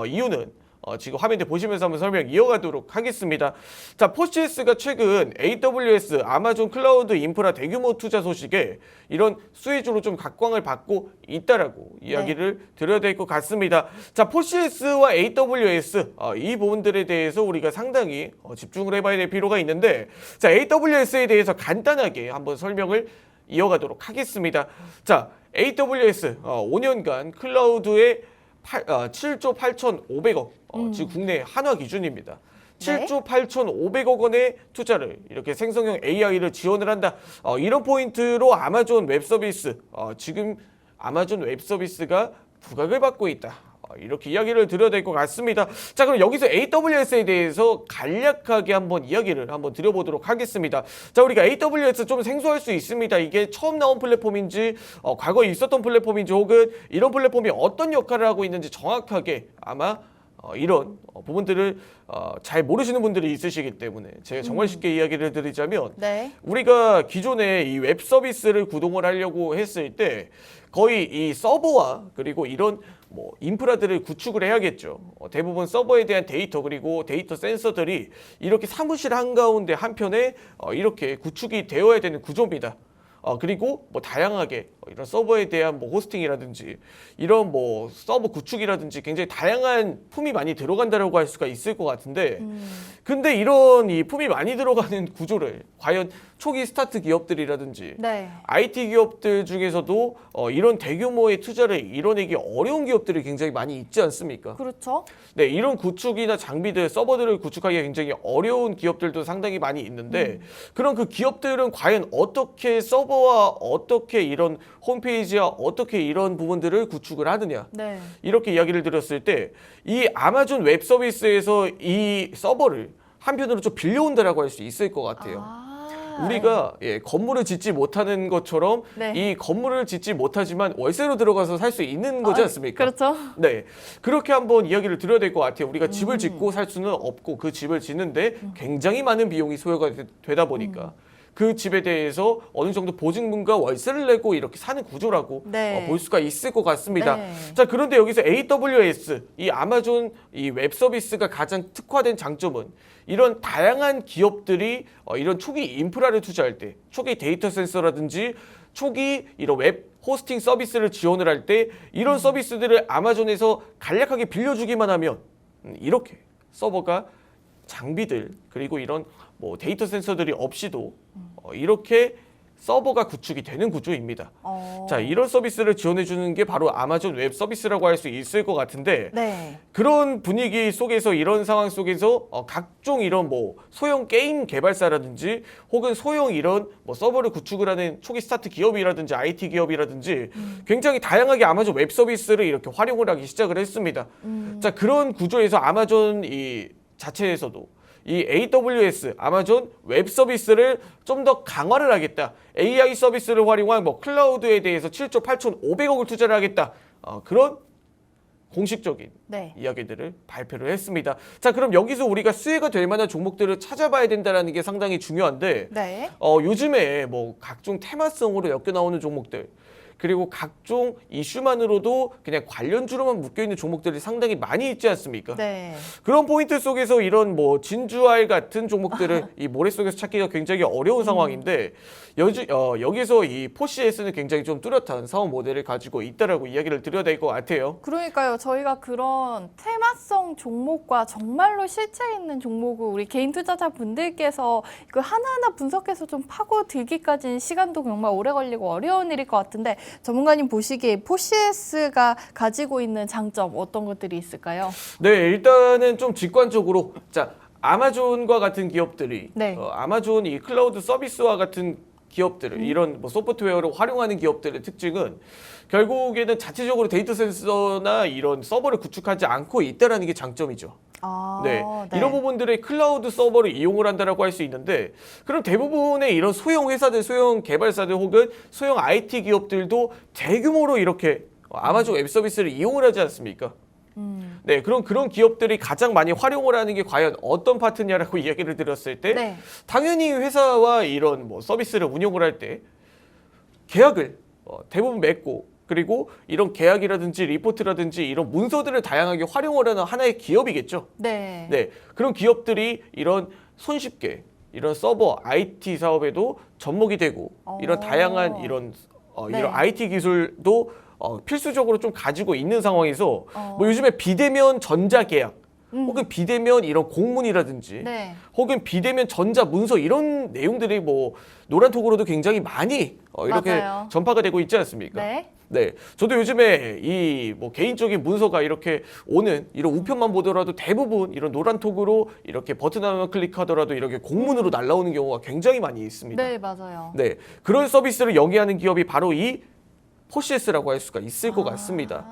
이유는 지금 화면에 보시면서 한번 설명 이어가도록 하겠습니다. 자, 포시에스가 최근 AWS 아마존 클라우드 인프라 대규모 투자 소식에 이런 수혜주로 좀 각광을 받고 있다라고 이야기를 드려야 될 것 같습니다. 자, 포시에스와 AWS 이 부분들에 대해서 우리가 상당히 집중을 해봐야 될 필요가 있는데 자, AWS에 대해서 간단하게 한번 설명을 이어가도록 하겠습니다. 자, AWS 5년간 클라우드의 7조 8,500억 지금 국내 한화 기준입니다. 7조 8,500억 원의 투자를 이렇게 생성형 AI를 지원을 한다. 이런 포인트로 아마존 웹 서비스 지금 아마존 웹 서비스가 부각을 받고 있다. 이렇게 이야기를 드려야 될 것 같습니다. 자, 그럼 여기서 AWS에 대해서 간략하게 한번 이야기를 한번 드려보도록 하겠습니다. 자, 우리가 AWS 좀 생소할 수 있습니다. 이게 처음 나온 플랫폼인지 과거에 있었던 플랫폼인지 혹은 이런 플랫폼이 어떤 역할을 하고 있는지 정확하게 아마 이런 부분들을 잘 모르시는 분들이 있으시기 때문에 제가 정말 쉽게 이야기를 드리자면 네. 우리가 기존에 이 웹 서비스를 구동을 하려고 했을 때 거의 이 서버와 그리고 이런 뭐 인프라들을 구축을 해야겠죠. 대부분 서버에 대한 데이터 그리고 데이터 센서들이 이렇게 사무실 한가운데 한편에 이렇게 구축이 되어야 되는 구조입니다. 그리고 뭐 다양하게 이런 서버에 대한 뭐 호스팅이라든지 이런 뭐 서버 구축이라든지 굉장히 다양한 품이 많이 들어간다라고 할 수가 있을 것 같은데 근데 이런 이 품이 많이 들어가는 구조를 과연 초기 스타트 기업들이라든지 네. IT 기업들 중에서도 이런 대규모의 투자를 이뤄내기 어려운 기업들이 굉장히 많이 있지 않습니까? 그렇죠. 네, 이런 구축이나 장비들, 서버들을 구축하기가 굉장히 어려운 기업들도 상당히 많이 있는데 그럼 그 기업들은 과연 어떻게 서버와 어떻게 이런 홈페이지와 어떻게 이런 부분들을 구축을 하느냐 네. 이렇게 이야기를 드렸을 때 이 아마존 웹 서비스에서 이 서버를 한편으로 좀 빌려온다라고 할 수 있을 것 같아요. 우리가 건물을 짓지 못하는 것처럼 네. 이 건물을 짓지 못하지만 월세로 들어가서 살 수 있는 거지 않습니까? 그렇죠. 네, 그렇게 한번 이야기를 드려야 될 것 같아요. 우리가 집을 짓고 살 수는 없고 그 집을 짓는데 굉장히 많은 비용이 소요가 되다 보니까 그 집에 대해서 어느 정도 보증금과 월세를 내고 이렇게 사는 구조라고 네. 볼 수가 있을 것 같습니다. 네. 자, 그런데 여기서 AWS, 이 아마존 이 웹 서비스가 가장 특화된 장점은 이런 다양한 기업들이 이런 초기 인프라를 투자할 때, 초기 데이터 센서라든지 초기 이런 웹 호스팅 서비스를 지원을 할 때 이런 서비스들을 아마존에서 간략하게 빌려주기만 하면 이렇게 서버가 장비들 그리고 이런 뭐 데이터 센서들이 없이도 이렇게 서버가 구축이 되는 구조입니다. 자, 이런 서비스를 지원해 주는 게 바로 아마존 웹 서비스라고 할 수 있을 것 같은데 네. 그런 분위기 속에서 이런 상황 속에서 각종 이런 뭐 소형 게임 개발사라든지 혹은 소형 이런 뭐 서버를 구축을 하는 초기 스타트 기업이라든지 IT 기업이라든지 굉장히 다양하게 아마존 웹 서비스를 이렇게 활용을 하기 시작을 했습니다. 자, 그런 구조에서 아마존 이 자체에서도 이 AWS, 아마존 웹 서비스를 좀 더 강화를 하겠다. AI 서비스를 활용한 뭐 클라우드에 대해서 7조 8,500억을 투자를 하겠다. 그런 공식적인 네. 이야기들을 발표를 했습니다. 자, 그럼 여기서 우리가 수혜가 될 만한 종목들을 찾아봐야 된다는 게 상당히 중요한데 네. 요즘에 뭐 각종 테마성으로 엮여 나오는 종목들 그리고 각종 이슈만으로도 그냥 관련주로만 묶여있는 종목들이 상당히 많이 있지 않습니까? 네. 그런 포인트 속에서 이런 뭐 진주알 같은 종목들을 이 모래 속에서 찾기가 굉장히 어려운 상황인데 여기서 이 포시에스는 굉장히 좀 뚜렷한 사업 모델을 가지고 있다라고 이야기를 드려야 될 것 같아요. 그러니까요. 저희가 그런 테마성 종목과 정말로 실체 있는 종목을 우리 개인 투자자 분들께서 그 하나하나 분석해서 좀 파고들기까지는 시간도 정말 오래 걸리고 어려운 일일 것 같은데 전문가님 보시기에 포시에스가 가지고 있는 장점 어떤 것들이 있을까요? 네, 일단은 좀 직관적으로 자 아마존과 같은 기업들이 네. 아마존 이 클라우드 서비스와 같은 기업들을 이런 뭐 소프트웨어를 활용하는 기업들의 특징은 결국에는 자체적으로 데이터 센서나 이런 서버를 구축하지 않고 있다라는 게 장점이죠. 네, 이런 부분들의 클라우드 서버를 이용을 한다라고 할 수 있는데 그럼 대부분의 이런 소형 회사들, 소형 개발사들 혹은 소형 IT 기업들도 대규모로 이렇게 아마존 웹 서비스를 이용을 하지 않습니까? 네, 그런 기업들이 가장 많이 활용을 하는 게 과연 어떤 파트냐라고 이야기를 드렸을 때 네. 당연히 회사와 이런 뭐 서비스를 운영을 할 때 계약을 대부분 맺고 그리고 이런 계약이라든지 리포트라든지 이런 문서들을 다양하게 활용을 하는 하나의 기업이겠죠. 네. 네, 그런 기업들이 이런 손쉽게 이런 서버 IT 사업에도 접목이 되고 이런 다양한 이런 네. 이런 IT 기술도 필수적으로 좀 가지고 있는 상황에서 뭐 요즘에 비대면 전자 계약 혹은 비대면 이런 공문이라든지 네. 혹은 비대면 전자 문서 이런 내용들이 뭐 노란톡으로도 굉장히 많이 이렇게 맞아요. 전파가 되고 있지 않습니까? 네. 네, 저도 요즘에 이 뭐 개인적인 문서가 이렇게 오는 이런 우편만 보더라도 대부분 이런 노란톡으로 이렇게 버튼 하나만 클릭하더라도 이렇게 공문으로 날라오는 경우가 굉장히 많이 있습니다. 네, 맞아요. 네, 그런 서비스를 영위하는 기업이 바로 이 포시에스라고 할 수가 있을 것 같습니다.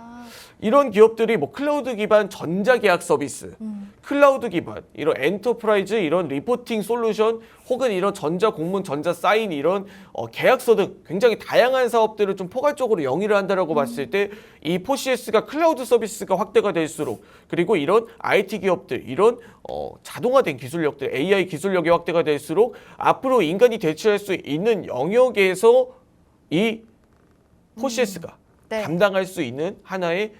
이런 기업들이 뭐 클라우드 기반 전자계약 서비스, 클라우드 기반 이런 엔터프라이즈 이런 리포팅 솔루션 혹은 이런 전자 공문, 전자 사인 이런 계약서 등 굉장히 다양한 사업들을 좀 포괄적으로 영위를 한다라고 봤을 때 이 포시에스가 클라우드 서비스가 확대가 될수록 그리고 이런 IT 기업들 이런 자동화된 기술력들 AI 기술력이 확대가 될수록 앞으로 인간이 대체할 수 있는 영역에서 이 포시에스가 네. 담당할 수 있는 하나의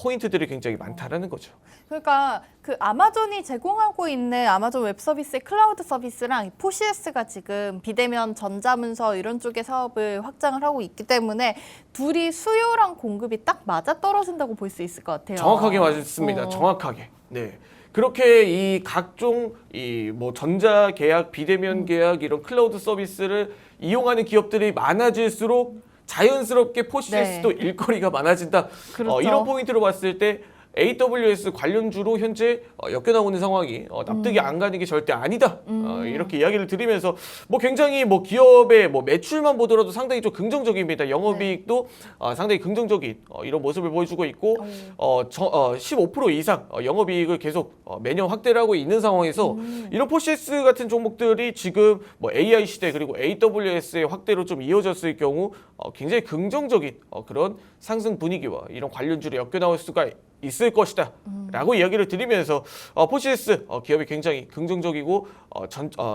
포인트들이 굉장히 많다라는 거죠. 그러니까 그 아마존이 제공하고 있는 아마존 웹 서비스의 클라우드 서비스랑 포시에스가 지금 비대면 전자문서 이런 쪽의 사업을 확장을 하고 있기 때문에 둘이 수요랑 공급이 딱 맞아 떨어진다고 볼 수 있을 것 같아요. 정확하게 맞습니다. 정확하게. 네. 그렇게 이 각종 이 뭐 전자 계약, 비대면 계약 이런 클라우드 서비스를 이용하는 기업들이 많아질수록 자연스럽게 포시에스도 일거리가 많아진다. 그렇죠. 이런 포인트로 봤을 때 AWS 관련주로 현재 엮여 나오는 상황이 납득이 안 가는 게 절대 아니다. 이렇게 이야기를 드리면서 뭐 굉장히 뭐 기업의 뭐 매출만 보더라도 상당히 좀 긍정적입니다. 영업이익도 상당히 긍정적인 이런 모습을 보여주고 있고 15% 이상 영업이익을 계속 매년 확대를 하고 있는 상황에서 이런 포시에스 같은 종목들이 지금 뭐 AI 시대 그리고 AWS의 확대로 좀 이어졌을 경우 굉장히 긍정적인 그런 상승 분위기와 이런 관련주로 엮여 나올 수가 있을 것이다 라고 이야기를 드리면서 포시스 기업이 굉장히 긍정적이고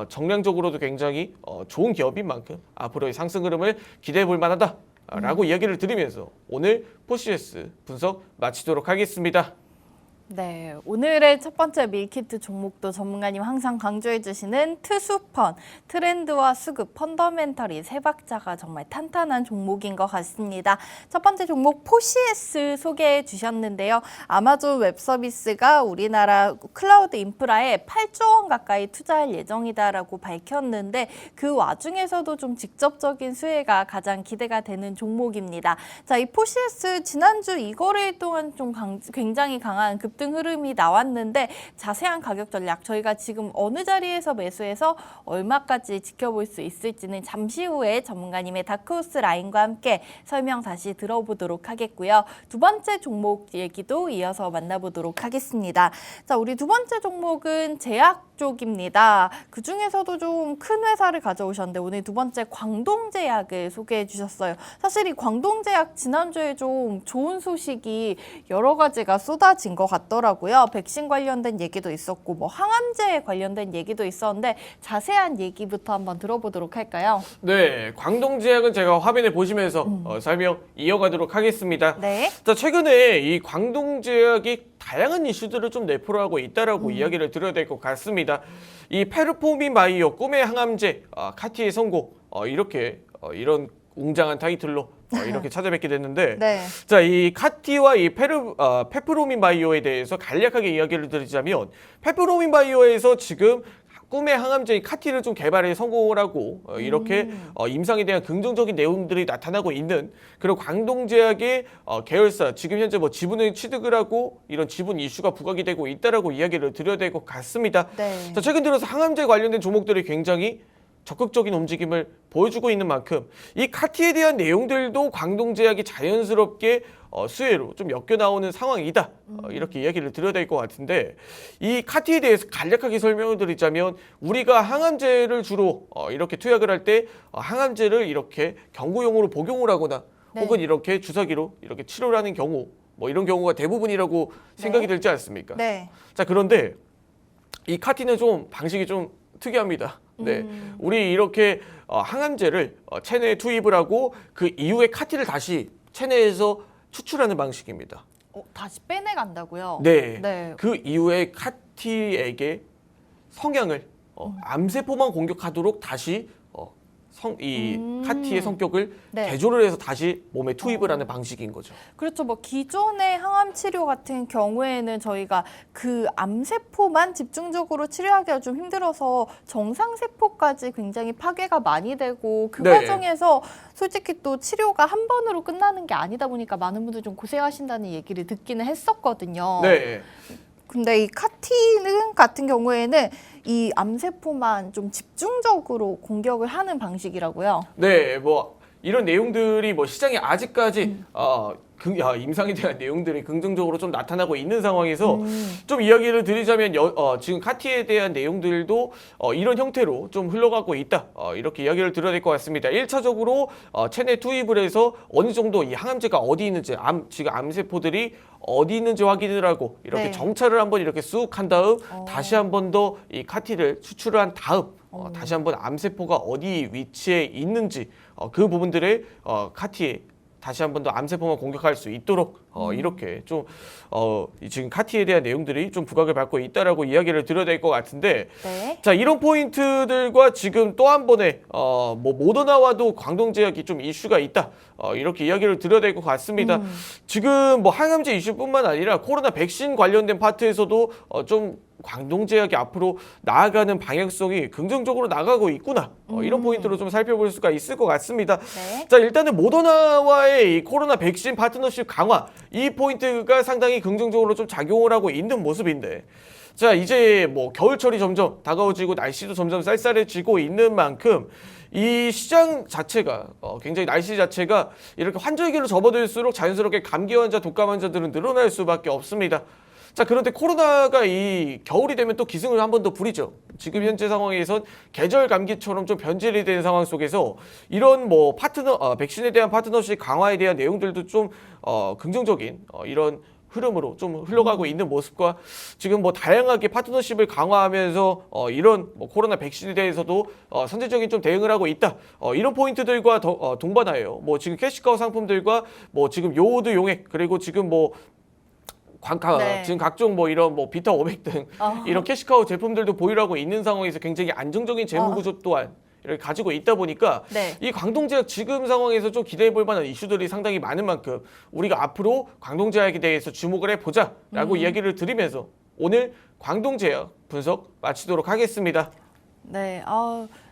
정량적으로도 굉장히 좋은 기업인 만큼 앞으로의 상승 흐름을 기대해 볼 만하다 라고 이야기를 드리면서 오늘 포시스 분석 마치도록 하겠습니다. 네, 오늘의 첫 번째 밀키트 종목도 전문가님 항상 강조해 주시는 트수펀, 트렌드와 수급, 펀더멘털이 세 박자가 정말 탄탄한 종목인 것 같습니다. 첫 번째 종목 포시에스 소개해 주셨는데요. 아마존 웹서비스가 우리나라 클라우드 인프라에 8조 원 가까이 투자할 예정이다라고 밝혔는데 그 와중에서도 좀 직접적인 수혜가 가장 기대가 되는 종목입니다. 자, 이 포시에스 지난주 이거래일 동안 좀 굉장히 강한 급등 흐름이 나왔는데 자세한 가격 전략 저희가 지금 어느 자리에서 매수해서 얼마까지 지켜볼 수 있을지는 잠시 후에 전문가님의 다크호스 라인과 함께 설명 다시 들어보도록 하겠고요. 두 번째 종목 얘기도 이어서 만나보도록 하겠습니다. 자, 우리 두 번째 종목은 제약 쪽입니다. 그 중에서도 좀 큰 회사를 가져오셨는데 오늘 두 번째 광동제약을 소개해 주셨어요. 사실 이 광동제약 지난주에 좀 좋은 소식이 여러 가지가 쏟아진 것 같더라고요. 백신 관련된 얘기도 있었고 뭐 항암제 관련된 얘기도 있었는데 자세한 얘기부터 한번 들어보도록 할까요? 네, 광동제약은 제가 화면에 보시면서 설명 이어가도록 하겠습니다. 네. 자, 최근에 이 광동제약이 다양한 이슈들을 좀 내포하고 있다라고 이야기를 드려야 될 것 같습니다. 이 페르포민 바이오 꿈의 항암제 카티의 성공 이렇게 이런 웅장한 타이틀로 이렇게 찾아뵙게 됐는데 네. 자, 이 카티와 이 페프로민 바이오에 대해서 간략하게 이야기를 드리자면 페프로민 바이오에서 지금 꿈의 항암제인 카티를 좀 개발에 성공을 하고 이렇게 임상에 대한 긍정적인 내용들이 나타나고 있는 그리고 광동제약의 계열사 지금 현재 뭐 지분을 취득을 하고 이런 지분 이슈가 부각이 되고 있다라고 이야기를 드려야 될 것 같습니다. 네. 자, 최근 들어서 항암제 관련된 종목들이 굉장히 적극적인 움직임을 보여주고 있는 만큼 이 카티에 대한 내용들도 광동제약이 자연스럽게 수혜로 좀 엮여 나오는 상황이다. 이렇게 이야기를 드려야 될 것 같은데 이 카티에 대해서 간략하게 설명을 드리자면 우리가 항암제를 주로 이렇게 투약을 할 때 항암제를 이렇게 경구용으로 복용을 하거나 네. 혹은 이렇게 주사기로 이렇게 치료를 하는 경우 뭐 이런 경우가 대부분이라고 생각이 들지 않습니까? 네. 자, 그런데 이 카티는 좀 방식이 좀 특이합니다. 네, 우리 이렇게 항암제를 체내에 투입을 하고 그 이후에 카티를 다시 체내에서 추출하는 방식입니다. 다시 빼내간다고요? 네, 네. 그 이후에 카티에게 성향을 암세포만 공격하도록 다시 이 카티의 성격을 네. 개조를 해서 다시 몸에 투입을 하는 방식인 거죠. 그렇죠. 뭐 기존의 항암 치료 같은 경우에는 저희가 그 암세포만 집중적으로 치료하기가 좀 힘들어서 정상세포까지 굉장히 파괴가 많이 되고 그 네. 과정에서 솔직히 또 치료가 한 번으로 끝나는 게 아니다 보니까 많은 분들이 좀 고생하신다는 얘기를 듣기는 했었거든요. 네. 근데 이 카티는 같은 경우에는 이 암세포만 좀 집중적으로 공격을 하는 방식이라고요. 네, 뭐 이런 내용들이 뭐 시장에 아직까지 임상에 대한 내용들이 긍정적으로 좀 나타나고 있는 상황에서 좀 이야기를 드리자면 지금 카티에 대한 내용들도 이런 형태로 좀 흘러가고 있다. 이렇게 이야기를 드려야 될 것 같습니다. 1차적으로 체내 투입을 해서 어느 정도 이 항암제가 어디 있는지 지금 암세포들이 어디 있는지 확인을 하고 이렇게 네. 정찰을 한번 이렇게 쑥 한 다음 다시 한 번 더 이 카티를 추출을 한 다음 다시 한번 암세포가 어디 위치에 있는지 그 부분들을 카티에 다시 한 번 더 암세포만 공격할 수 있도록 이렇게 좀 지금 카티에 대한 내용들이 좀 부각을 받고 있다라고 이야기를 드려야 될 것 같은데 네. 자, 이런 포인트들과 지금 또 한 번의 뭐 모더나와도 광동제약이 좀 이슈가 있다. 이렇게 이야기를 드려야 될 것 같습니다. 지금 뭐 항암제 이슈뿐만 아니라 코로나 백신 관련된 파트에서도 좀 광동제약이 앞으로 나아가는 방향성이 긍정적으로 나가고 있구나. 이런 포인트로 좀 살펴볼 수가 있을 것 같습니다. 네. 자, 일단은 모더나와의 이 코로나 백신 파트너십 강화 이 포인트가 상당히 긍정적으로 좀 작용을 하고 있는 모습인데 자, 이제 뭐 겨울철이 점점 다가오지고 날씨도 점점 쌀쌀해지고 있는 만큼 이 시장 자체가 굉장히 날씨 자체가 이렇게 환절기로 접어들수록 자연스럽게 감기 환자, 독감 환자들은 늘어날 수밖에 없습니다. 자, 그런데 코로나가 이 겨울이 되면 또 기승을 한 번 더 부리죠. 지금 현재 상황에선 계절 감기처럼 좀 변질이 된 상황 속에서 이런 뭐 백신에 대한 파트너십 강화에 대한 내용들도 좀 긍정적인 이런 흐름으로 좀 흘러가고 있는 모습과 지금 뭐 다양하게 파트너십을 강화하면서 이런 뭐 코로나 백신에 대해서도 선제적인 좀 대응을 하고 있다. 이런 포인트들과 동반하여 뭐 지금 캐시카우 상품들과 뭐 지금 요오드 용액 그리고 지금 뭐 네. 지금 각종 뭐 이런 뭐 비타 500 등 이런 캐시카우 제품들도 보유하고 있는 상황에서 굉장히 안정적인 재무 구조 또한 이렇게 가지고 있다 보니까 네. 이 광동제약 지금 상황에서 좀 기대해 볼 만한 이슈들이 상당히 많은 만큼 우리가 앞으로 광동제약에 대해서 주목을 해보자라고 이야기를 드리면서 오늘 광동제약 분석 마치도록 하겠습니다. 네,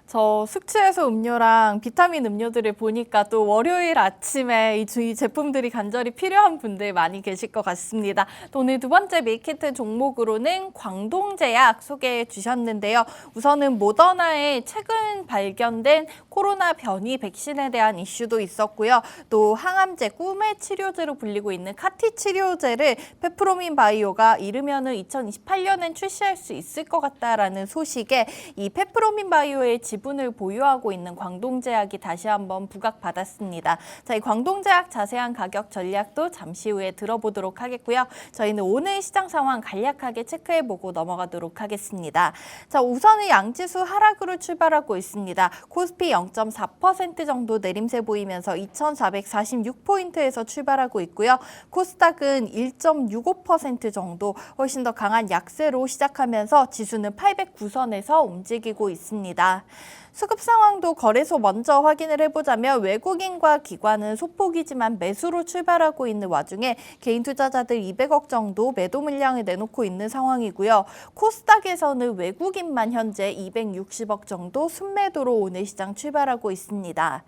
저 숙취해소 음료랑 비타민 음료들을 보니까 또 월요일 아침에 이 제품들이 간절히 필요한 분들 많이 계실 것 같습니다. 또 오늘 두 번째 밀키트 종목으로는 광동제약 소개해 주셨는데요. 우선은 모더나의 최근 발견된 코로나 변이 백신에 대한 이슈도 있었고요. 또 항암제, 꿈의 치료제로 불리고 있는 카티 치료제를 페프로민 바이오가 이르면은 2028년엔 출시할 수 있을 것 같다라는 소식에 이 페프로민 바이오의 지분을 보유하고 있는 광동제약이 다시 한번 부각받았습니다. 자, 이 광동제약 자세한 가격 전략도 잠시 후에 들어보도록 하겠고요. 저희는 오늘 시장 상황 간략하게 체크해보고 넘어가도록 하겠습니다. 자, 우선은 양지수 하락으로 출발하고 있습니다. 코스피 0.4% 정도 내림세 보이면서 2,446포인트에서 출발하고 있고요. 코스닥은 1.65% 정도 훨씬 더 강한 약세로 시작하면서 지수는 809선에서 움직이고 있습니다. 수급 상황도 거래소 먼저 확인을 해보자면 외국인과 기관은 소폭이지만 매수로 출발하고 있는 와중에 개인 투자자들 200억 정도 매도 물량을 내놓고 있는 상황이고요. 코스닥에서는 외국인만 현재 260억 정도 순매도로 오늘 시장 출발하고 있습니다.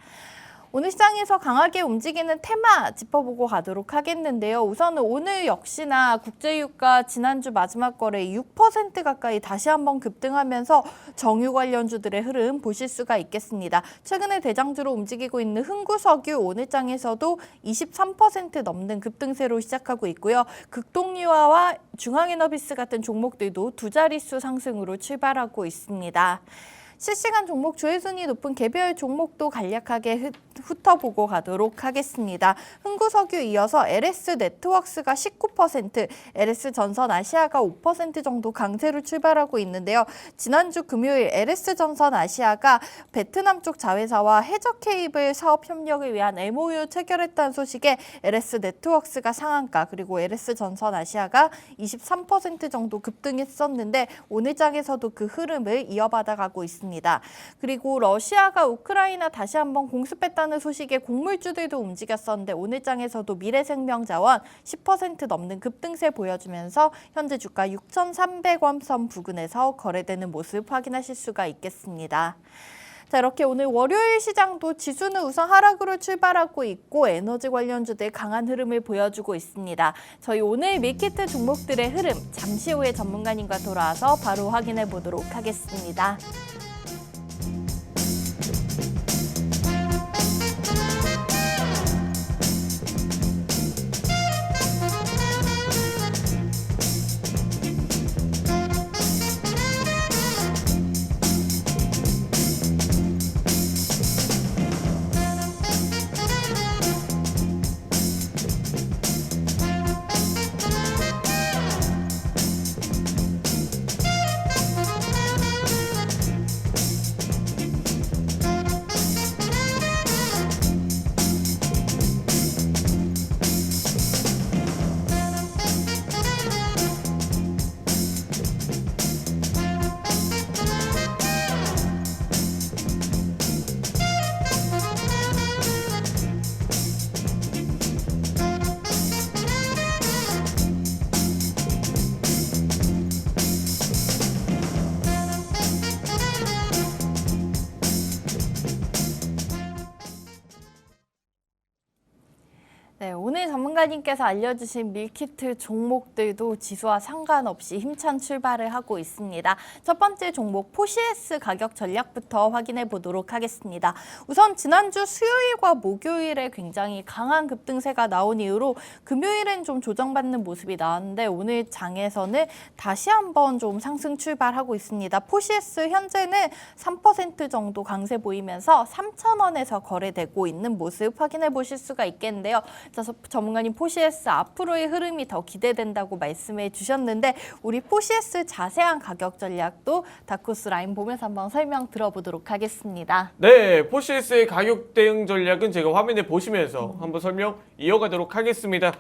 오늘 시장에서 강하게 움직이는 테마 짚어보고 가도록 하겠는데요. 우선은 오늘 역시나 국제유가 지난주 마지막 거래 6% 가까이 다시 한번 급등하면서 정유 관련주들의 흐름 보실 수가 있겠습니다. 최근에 대장주로 움직이고 있는 흥구석유 오늘 장에서도 23% 넘는 급등세로 시작하고 있고요. 극동유화와 중앙에너비스 같은 종목들도 두 자릿수 상승으로 출발하고 있습니다. 실시간 종목 조회순위 높은 개별 종목도 간략하게 훑어보고 가도록 하겠습니다. 흥구석유 이어서 LS네트워크스가 19%, LS전선 아시아가 5% 정도 강세로 출발하고 있는데요. 지난주 금요일 LS전선 아시아가 베트남 쪽 자회사와 해저 케이블 사업 협력을 위한 MOU 체결했다는 소식에 LS네트워크스가 상한가 그리고 LS전선 아시아가 23% 정도 급등했었는데 오늘 장에서도 그 흐름을 이어받아가고 있습니다. 그리고 러시아가 우크라이나 다시 한번 공습했다는 소식에 곡물주들도 움직였었는데 오늘 장에서도 미래생명자원 10% 넘는 급등세 보여주면서 현재 주가 6,300원 선 부근에서 거래되는 모습 확인하실 수가 있겠습니다. 자, 이렇게 오늘 월요일 시장도 지수는 우선 하락으로 출발하고 있고 에너지 관련주들 강한 흐름을 보여주고 있습니다. 저희 오늘 밀키트 종목들의 흐름 잠시 후에 전문가님과 돌아와서 바로 확인해 보도록 하겠습니다. 네, 오늘 전문가님께서 알려주신 밀키트 종목들도 지수와 상관없이 힘찬 출발을 하고 있습니다. 첫 번째 종목 포시에스 가격 전략부터 확인해 보도록 하겠습니다. 우선 지난주 수요일과 목요일에 굉장히 강한 급등세가 나온 이후로 금요일엔 좀 조정받는 모습이 나왔는데 오늘 장에서는 다시 한번 좀 상승 출발하고 있습니다. 포시에스 현재는 3% 정도 강세 보이면서 3,000원에서 거래되고 있는 모습 확인해 보실 수가 있겠는데요. 자, 전문가님 포시에스 앞으로의 흐름이 더 기대된다고 말씀해 주셨는데 우리 포시에스 자세한 가격 전략도 다코스 라인 보면서 한번 설명 들어보도록 하겠습니다. 네, 포시에스의 가격 대응 전략은 제가 화면에 보시면서 한번 설명 이어가도록 하겠습니다.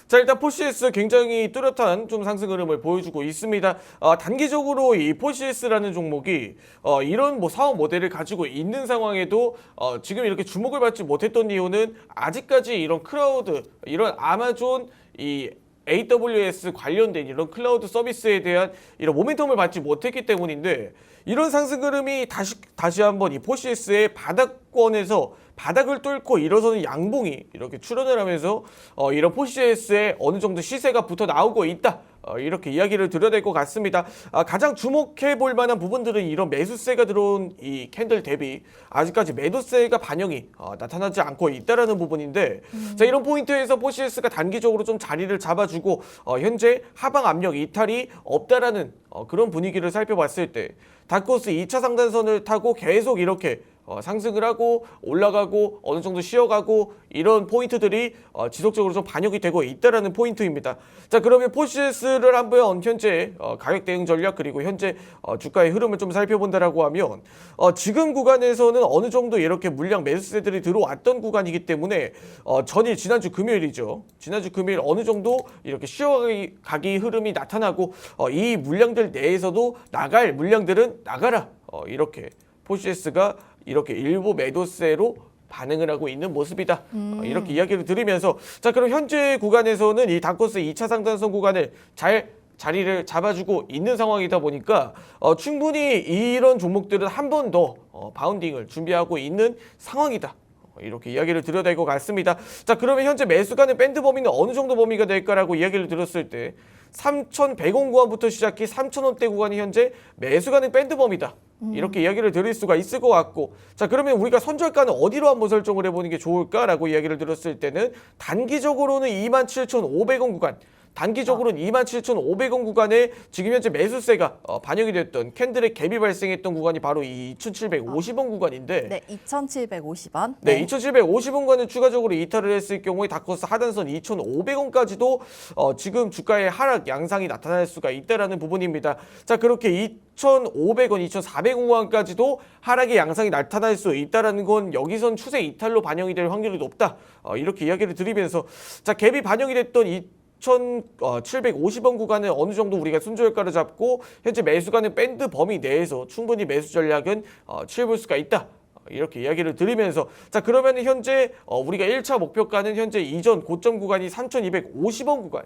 자, 일단 포시에스 굉장히 뚜렷한 좀 상승 흐름을 보여주고 있습니다. 단기적으로 이 포시에스라는 종목이 이런 뭐 사업 모델을 가지고 있는 상황에도 지금 이렇게 주목을 받지 못했던 이유는 아직까지 이런 클라우드, 이런 아마존 이 AWS 관련된 이런 클라우드 서비스에 대한 이런 모멘텀을 받지 못했기 때문인데, 이런 상승 흐름이 다시 한번 이 포시에스의 바닥권에서 바닥을 뚫고 일어서는 양봉이 이렇게 출현을 하면서 이런 포시에스에 어느 정도 시세가 붙어 나오고 있다, 이렇게 이야기를 드려야 될 것 같습니다. 가장 주목해 볼 만한 부분들은 이런 매수세가 들어온 이 캔들 대비 아직까지 매도세가 반영이 나타나지 않고 있다라는 부분인데, 자, 이런 포인트에서 포시에스가 단기적으로 좀 자리를 잡아주고 현재 하방 압력 이탈이 없다라는 그런 분위기를 살펴봤을 때 다코스 2차 상단선을 타고 계속 이렇게 상승을 하고 올라가고 어느 정도 쉬어가고 이런 포인트들이 지속적으로 좀 반영이 되고 있다라는 포인트입니다. 자, 그러면 포시에스를 한번 현재 가격 대응 전략 그리고 현재 주가의 흐름을 좀 살펴본다라고 하면 지금 구간에서는 어느 정도 이렇게 물량 매수세들이 들어왔던 구간이기 때문에 전일 지난주 금요일이죠. 지난주 금요일 어느 정도 이렇게 쉬어가기 흐름이 나타나고 이 물량들 내에서도 나갈 물량들은 나가라, 이렇게 포시에스가 이렇게 일부 매도세로 반응을 하고 있는 모습이다, 이렇게 이야기를 드리면서, 자, 그럼 현재 구간에서는 이 다코스 2차 상단선 구간을 잘 자리를 잡아주고 있는 상황이다 보니까 충분히 이런 종목들은 한 번 더 바운딩을 준비하고 있는 상황이다, 이렇게 이야기를 드려야 될 것 같습니다. 자, 그러면 현재 매수가는 밴드 범위는 어느 정도 범위가 될까라고 이야기를 드렸을 때 3,100원 구간부터 시작해 3,000원대 구간이 현재 매수가는 밴드 범위다, 이렇게 이야기를 드릴 수가 있을 것 같고, 자, 그러면 우리가 선절가는 어디로 한번 설정을 해보는 게 좋을까라고 이야기를 드렸을 때는 단기적으로는 27,500원 구간, 단기적으로는 27,500원 구간에 지금 현재 매수세가 반영이 됐던 캔들의 갭이 발생했던 구간이 바로 이 2,750원 구간인데, 네, 2,750원. 네, 2,750원간을 추가적으로 이탈을 했을 경우에 다코스 하단선 2,500원까지도 지금 주가의 하락 양상이 나타날 수가 있다라는 부분입니다. 자, 그렇게 2,500원, 2,400원까지도 하락의 양상이 나타날 수 있다라는 건 여기선 추세 이탈로 반영이 될 확률이 높다, 이렇게 이야기를 드리면서, 자, 갭이 반영이 됐던 2,750원 구간을 어느 정도 우리가 순조효과를 잡고 현재 매수가는 밴드 범위 내에서 충분히 매수 전략은 취해볼 수가 있다, 이렇게 이야기를 드리면서, 자, 그러면 현재 우리가 1차 목표가는 현재 이전 고점 구간이 3,250원 구간,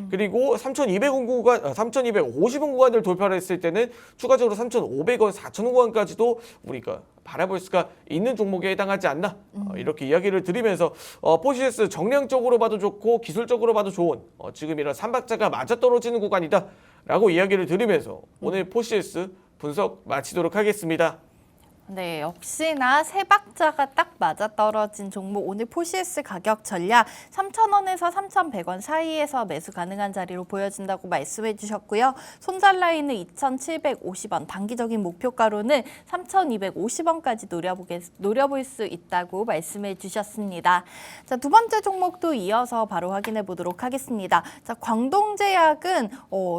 그리고 3,200원 구간, 3,250원 구간을 돌파를 했을 때는 추가적으로 3,500원, 4,000원 구간까지도 우리가 바라볼 수가 있는 종목에 해당하지 않나, 이렇게 이야기를 드리면서 포시에스 정량적으로 봐도 좋고 기술적으로 봐도 좋은 지금 이런 삼박자가 맞아떨어지는 구간이다 라고 이야기를 드리면서 오늘 포시에스 분석 마치도록 하겠습니다. 네, 역시나 세 박자가 딱 맞아떨어진 종목, 오늘 포시에스 가격 전략 3,000원에서 3,100원 사이에서 매수 가능한 자리로 보여진다고 말씀해 주셨고요. 손절 라인은 2,750원, 단기적인 목표가로는 3,250원까지 노려볼 수 있다고 말씀해 주셨습니다. 자, 두 번째 종목도 이어서 바로 확인해 보도록 하겠습니다. 자, 광동제약은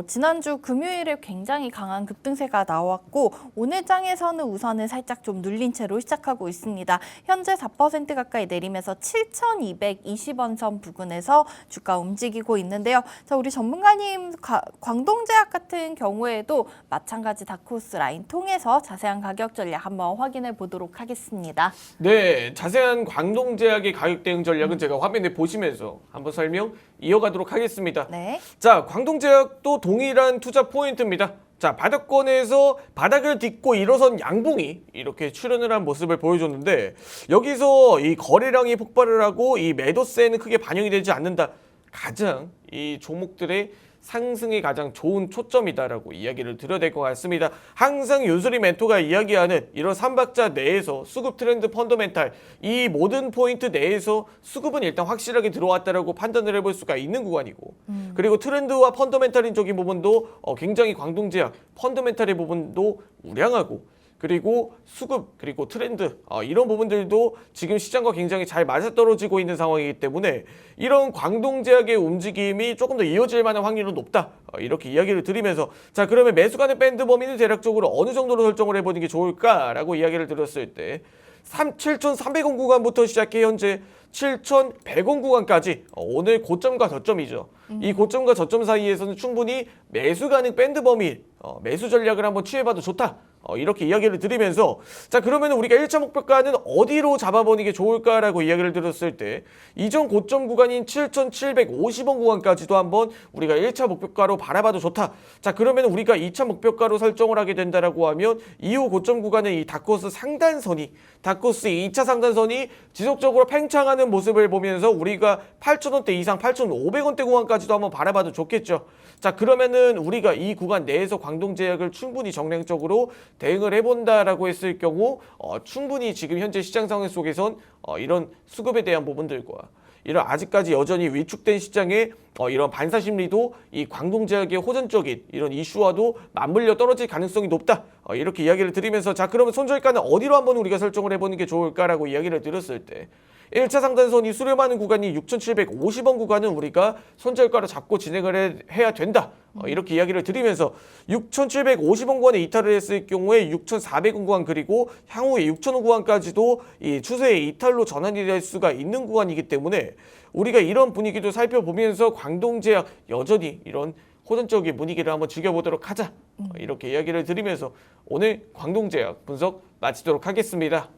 지난주 금요일에 굉장히 강한 급등세가 나왔고 오늘 장에서는 우선은 살짝 좀 눌린 채로 시작하고 있습니다. 현재 4% 가까이 내리면서 7,220원 선 부근에서 주가 움직이고 있는데요. 자, 우리 전문가님, 광동제약 같은 경우에도 마찬가지 다코스 라인 통해서 자세한 가격 전략 한번 확인해 보도록 하겠습니다. 네, 자세한 광동제약의 가격 대응 전략은 제가 화면에 보시면서 한번 설명 이어가도록 하겠습니다. 네. 자, 광동제약도 동일한 투자 포인트입니다. 자, 바닥권에서 바닥을 딛고 일어선 양봉이 이렇게 출현을 한 모습을 보여줬는데, 여기서 이 거래량이 폭발을 하고 이 매도세는 크게 반영이 되지 않는다, 가장 이 종목들의 상승이 가장 좋은 초점이다라고 이야기를 드려야 될 것 같습니다. 항상 윤수리 멘토가 이야기하는 이런 삼박자 내에서 수급 트렌드 펀더멘탈, 이 모든 포인트 내에서 수급은 일단 확실하게 들어왔다라고 판단을 해볼 수가 있는 구간이고, 그리고 트렌드와 펀더멘탈인 적인 부분도 굉장히 광동제약 펀더멘탈의 부분도 우량하고, 그리고 수급, 그리고 트렌드 이런 부분들도 지금 시장과 굉장히 잘 맞아떨어지고 있는 상황이기 때문에 이런 광동제약의 움직임이 조금 더 이어질 만한 확률은 높다. 이렇게 이야기를 드리면서 자 그러면 매수 가능 밴드 범위는 대략적으로 어느 정도로 설정을 해보는 게 좋을까라고 이야기를 드렸을 때 7,300원 구간부터 시작해 현재 7,100원 구간까지 오늘 고점과 저점이죠. 이 고점과 저점 사이에서는 충분히 매수 가능 밴드 범위 매수 전략을 한번 취해봐도 좋다. 이렇게 이야기를 드리면서 자 그러면 우리가 1차 목표가는 어디로 잡아보는 게 좋을까라고 이야기를 드렸을 때 이전 고점 구간인 7,750원 구간까지도 한번 우리가 1차 목표가로 바라봐도 좋다. 자 그러면 우리가 2차 목표가로 설정을 하게 된다라고 하면 이후 고점 구간의 이 다크호스 상단선이 다크호스의 2차 상단선이 지속적으로 팽창하는 모습을 보면서 우리가 8,000원대 이상 8,500원대 구간까지도 한번 바라봐도 좋겠죠. 자 그러면은 우리가 이 구간 내에서 광동제약을 충분히 정량적으로 대응을 해본다라고 했을 경우 충분히 지금 현재 시장 상황 속에선 이런 수급에 대한 부분들과 이런 아직까지 여전히 위축된 시장의 이런 반사 심리도 이 광동제약의 호전적인 이런 이슈와도 맞물려 떨어질 가능성이 높다. 이렇게 이야기를 드리면서 자 그러면 손절가는 어디로 한번 우리가 설정을 해보는 게 좋을까라고 이야기를 드렸을 때 1차 상단선이 수렴하는 구간이 6,750원 구간은 우리가 손절가로 잡고 진행을 해야 된다. 이렇게 이야기를 드리면서 6,750원 구간에 이탈을 했을 경우에 6,400원 구간 그리고 향후에 6,000원 구간까지도 이 추세의 이탈로 전환이 될 수가 있는 구간이기 때문에 우리가 이런 분위기도 살펴보면서 광동제약 여전히 이런 호전적인 분위기를 한번 즐겨보도록 하자. 이렇게 이야기를 드리면서 오늘 광동제약 분석 마치도록 하겠습니다.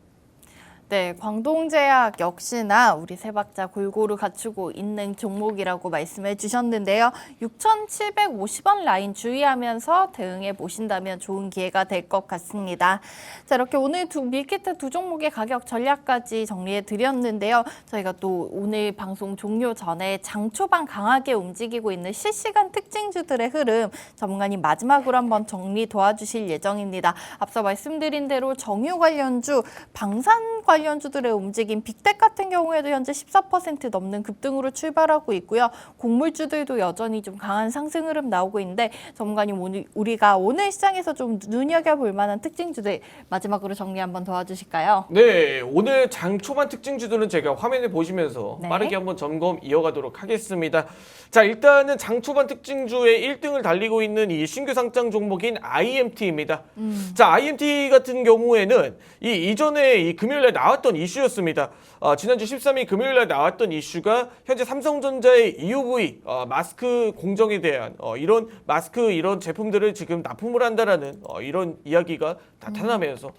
네, 광동제약 역시나 우리 세 박자 골고루 갖추고 있는 종목이라고 말씀해 주셨는데요. 6,750원 라인 주의하면서 대응해 보신다면 좋은 기회가 될 것 같습니다. 자, 이렇게 오늘 밀키트 두 종목의 가격 전략까지 정리해 드렸는데요. 저희가 또 오늘 방송 종료 전에 장 초반 강하게 움직이고 있는 실시간 특징주들의 흐름 전문가님 마지막으로 한번 정리 도와주실 예정입니다. 앞서 말씀드린 대로 정유 관련주, 방산 관련주들의 움직임, 빅텍 같은 경우에도 현재 14% 넘는 급등으로 출발하고 있고요. 곡물주들도 여전히 좀 강한 상승 흐름 나오고 있는데 전문가님 우리가 오늘 시장에서 좀 눈여겨볼 만한 특징주들 마지막으로 정리 한번 도와주실까요? 네, 오늘 장 초반 특징주들은 제가 화면에 보시면서 네. 빠르게 한번 점검 이어가도록 하겠습니다. 자, 일단은 장 초반 특징주의 1등을 달리고 있는 이 신규 상장 종목인 IMT입니다. 자, IMT 같은 경우에는 이전에 이 금요일에 나왔던 이슈였습니다. 지난주 13일 금요일에 나왔던 이슈가 현재 삼성전자의 EUV 마스크 공정에 대한 이런 마스크 이런 제품들을 지금 납품을 한다라는 이런 이야기가 나타나면서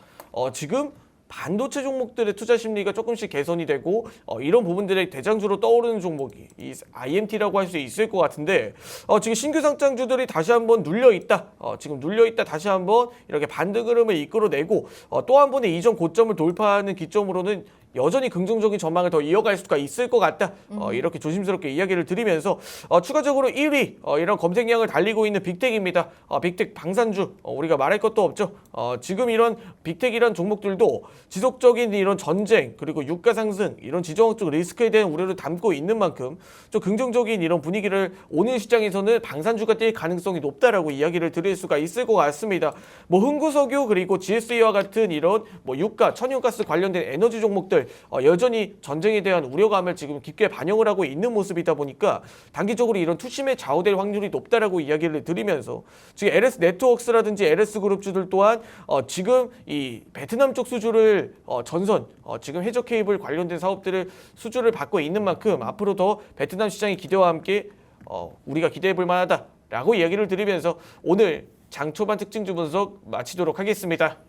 지금 반도체 종목들의 투자 심리가 조금씩 개선이 되고 이런 부분들의 대장주로 떠오르는 종목이 이 IMT라고 할 수 있을 것 같은데 지금 신규 상장주들이 다시 한번 눌려있다. 지금 눌려있다 다시 한번 이렇게 반등 흐름을 이끌어내고 또 한 번의 이전 고점을 돌파하는 기점으로는 여전히 긍정적인 전망을 더 이어갈 수가 있을 것 같다. 이렇게 조심스럽게 이야기를 드리면서 추가적으로 1위 이런 검색량을 달리고 있는 빅텍입니다. 빅텍 방산주 우리가 말할 것도 없죠. 지금 이런 빅텍이란 종목들도 지속적인 이런 전쟁 그리고 유가 상승 이런 지정학적 리스크에 대한 우려를 담고 있는 만큼 좀 긍정적인 이런 분위기를 오늘 시장에서는 방산주가 뛸 가능성이 높다라고 이야기를 드릴 수가 있을 것 같습니다. 뭐 흥구석유 그리고 GSE와 같은 이런 뭐 유가, 천연가스 관련된 에너지 종목들 여전히 전쟁에 대한 우려감을 지금 깊게 반영을 하고 있는 모습이다 보니까 단기적으로 이런 투심에 좌우될 확률이 높다라고 이야기를 드리면서 지금 LS 네트워크스라든지 LS 그룹주들 또한 지금 이 베트남 쪽 수주를 전선 지금 해저 케이블 관련된 사업들을 수주를 받고 있는 만큼 앞으로 더 베트남 시장의 기대와 함께 우리가 기대해 볼 만하다라고 이야기를 드리면서 오늘 장 초반 특징주 분석 마치도록 하겠습니다.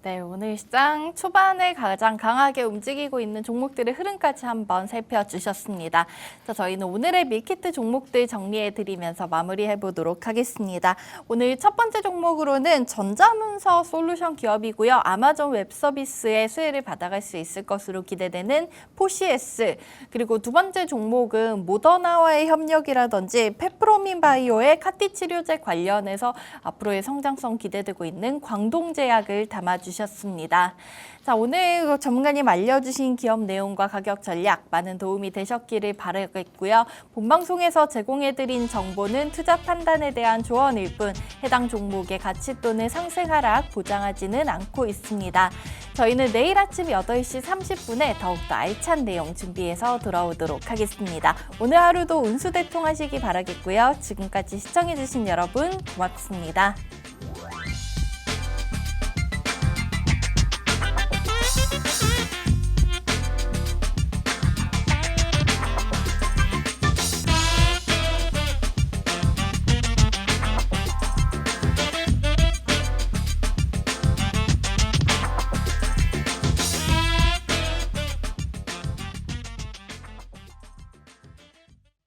네, 오늘 시장 초반에 가장 강하게 움직이고 있는 종목들의 흐름까지 한번 살펴주셨습니다. 자, 저희는 오늘의 밀키트 종목들 정리해드리면서 마무리해보도록 하겠습니다. 오늘 첫 번째 종목으로는 전자문서 솔루션 기업이고요. 아마존 웹서비스의 수혜를 받아갈 수 있을 것으로 기대되는 포시에스, 그리고 두 번째 종목은 모더나와의 협력이라든지 페프로민 바이오의 카티 치료제 관련해서 앞으로의 성장성 기대되고 있는 광동제약을 담아주셨습니다. 주셨습니다. 자, 오늘 전문가님 알려주신 기업 내용과 가격 전략 많은 도움이 되셨기를 바라겠고요. 본방송에서 제공해드린 정보는 투자 판단에 대한 조언일 뿐 해당 종목의 가치 또는 상승 하락 보장하지는 않고 있습니다. 저희는 내일 아침 8시 30분에 더욱더 알찬 내용 준비해서 돌아오도록 하겠습니다. 오늘 하루도 운수대통하시기 바라겠고요. 지금까지 시청해주신 여러분 고맙습니다.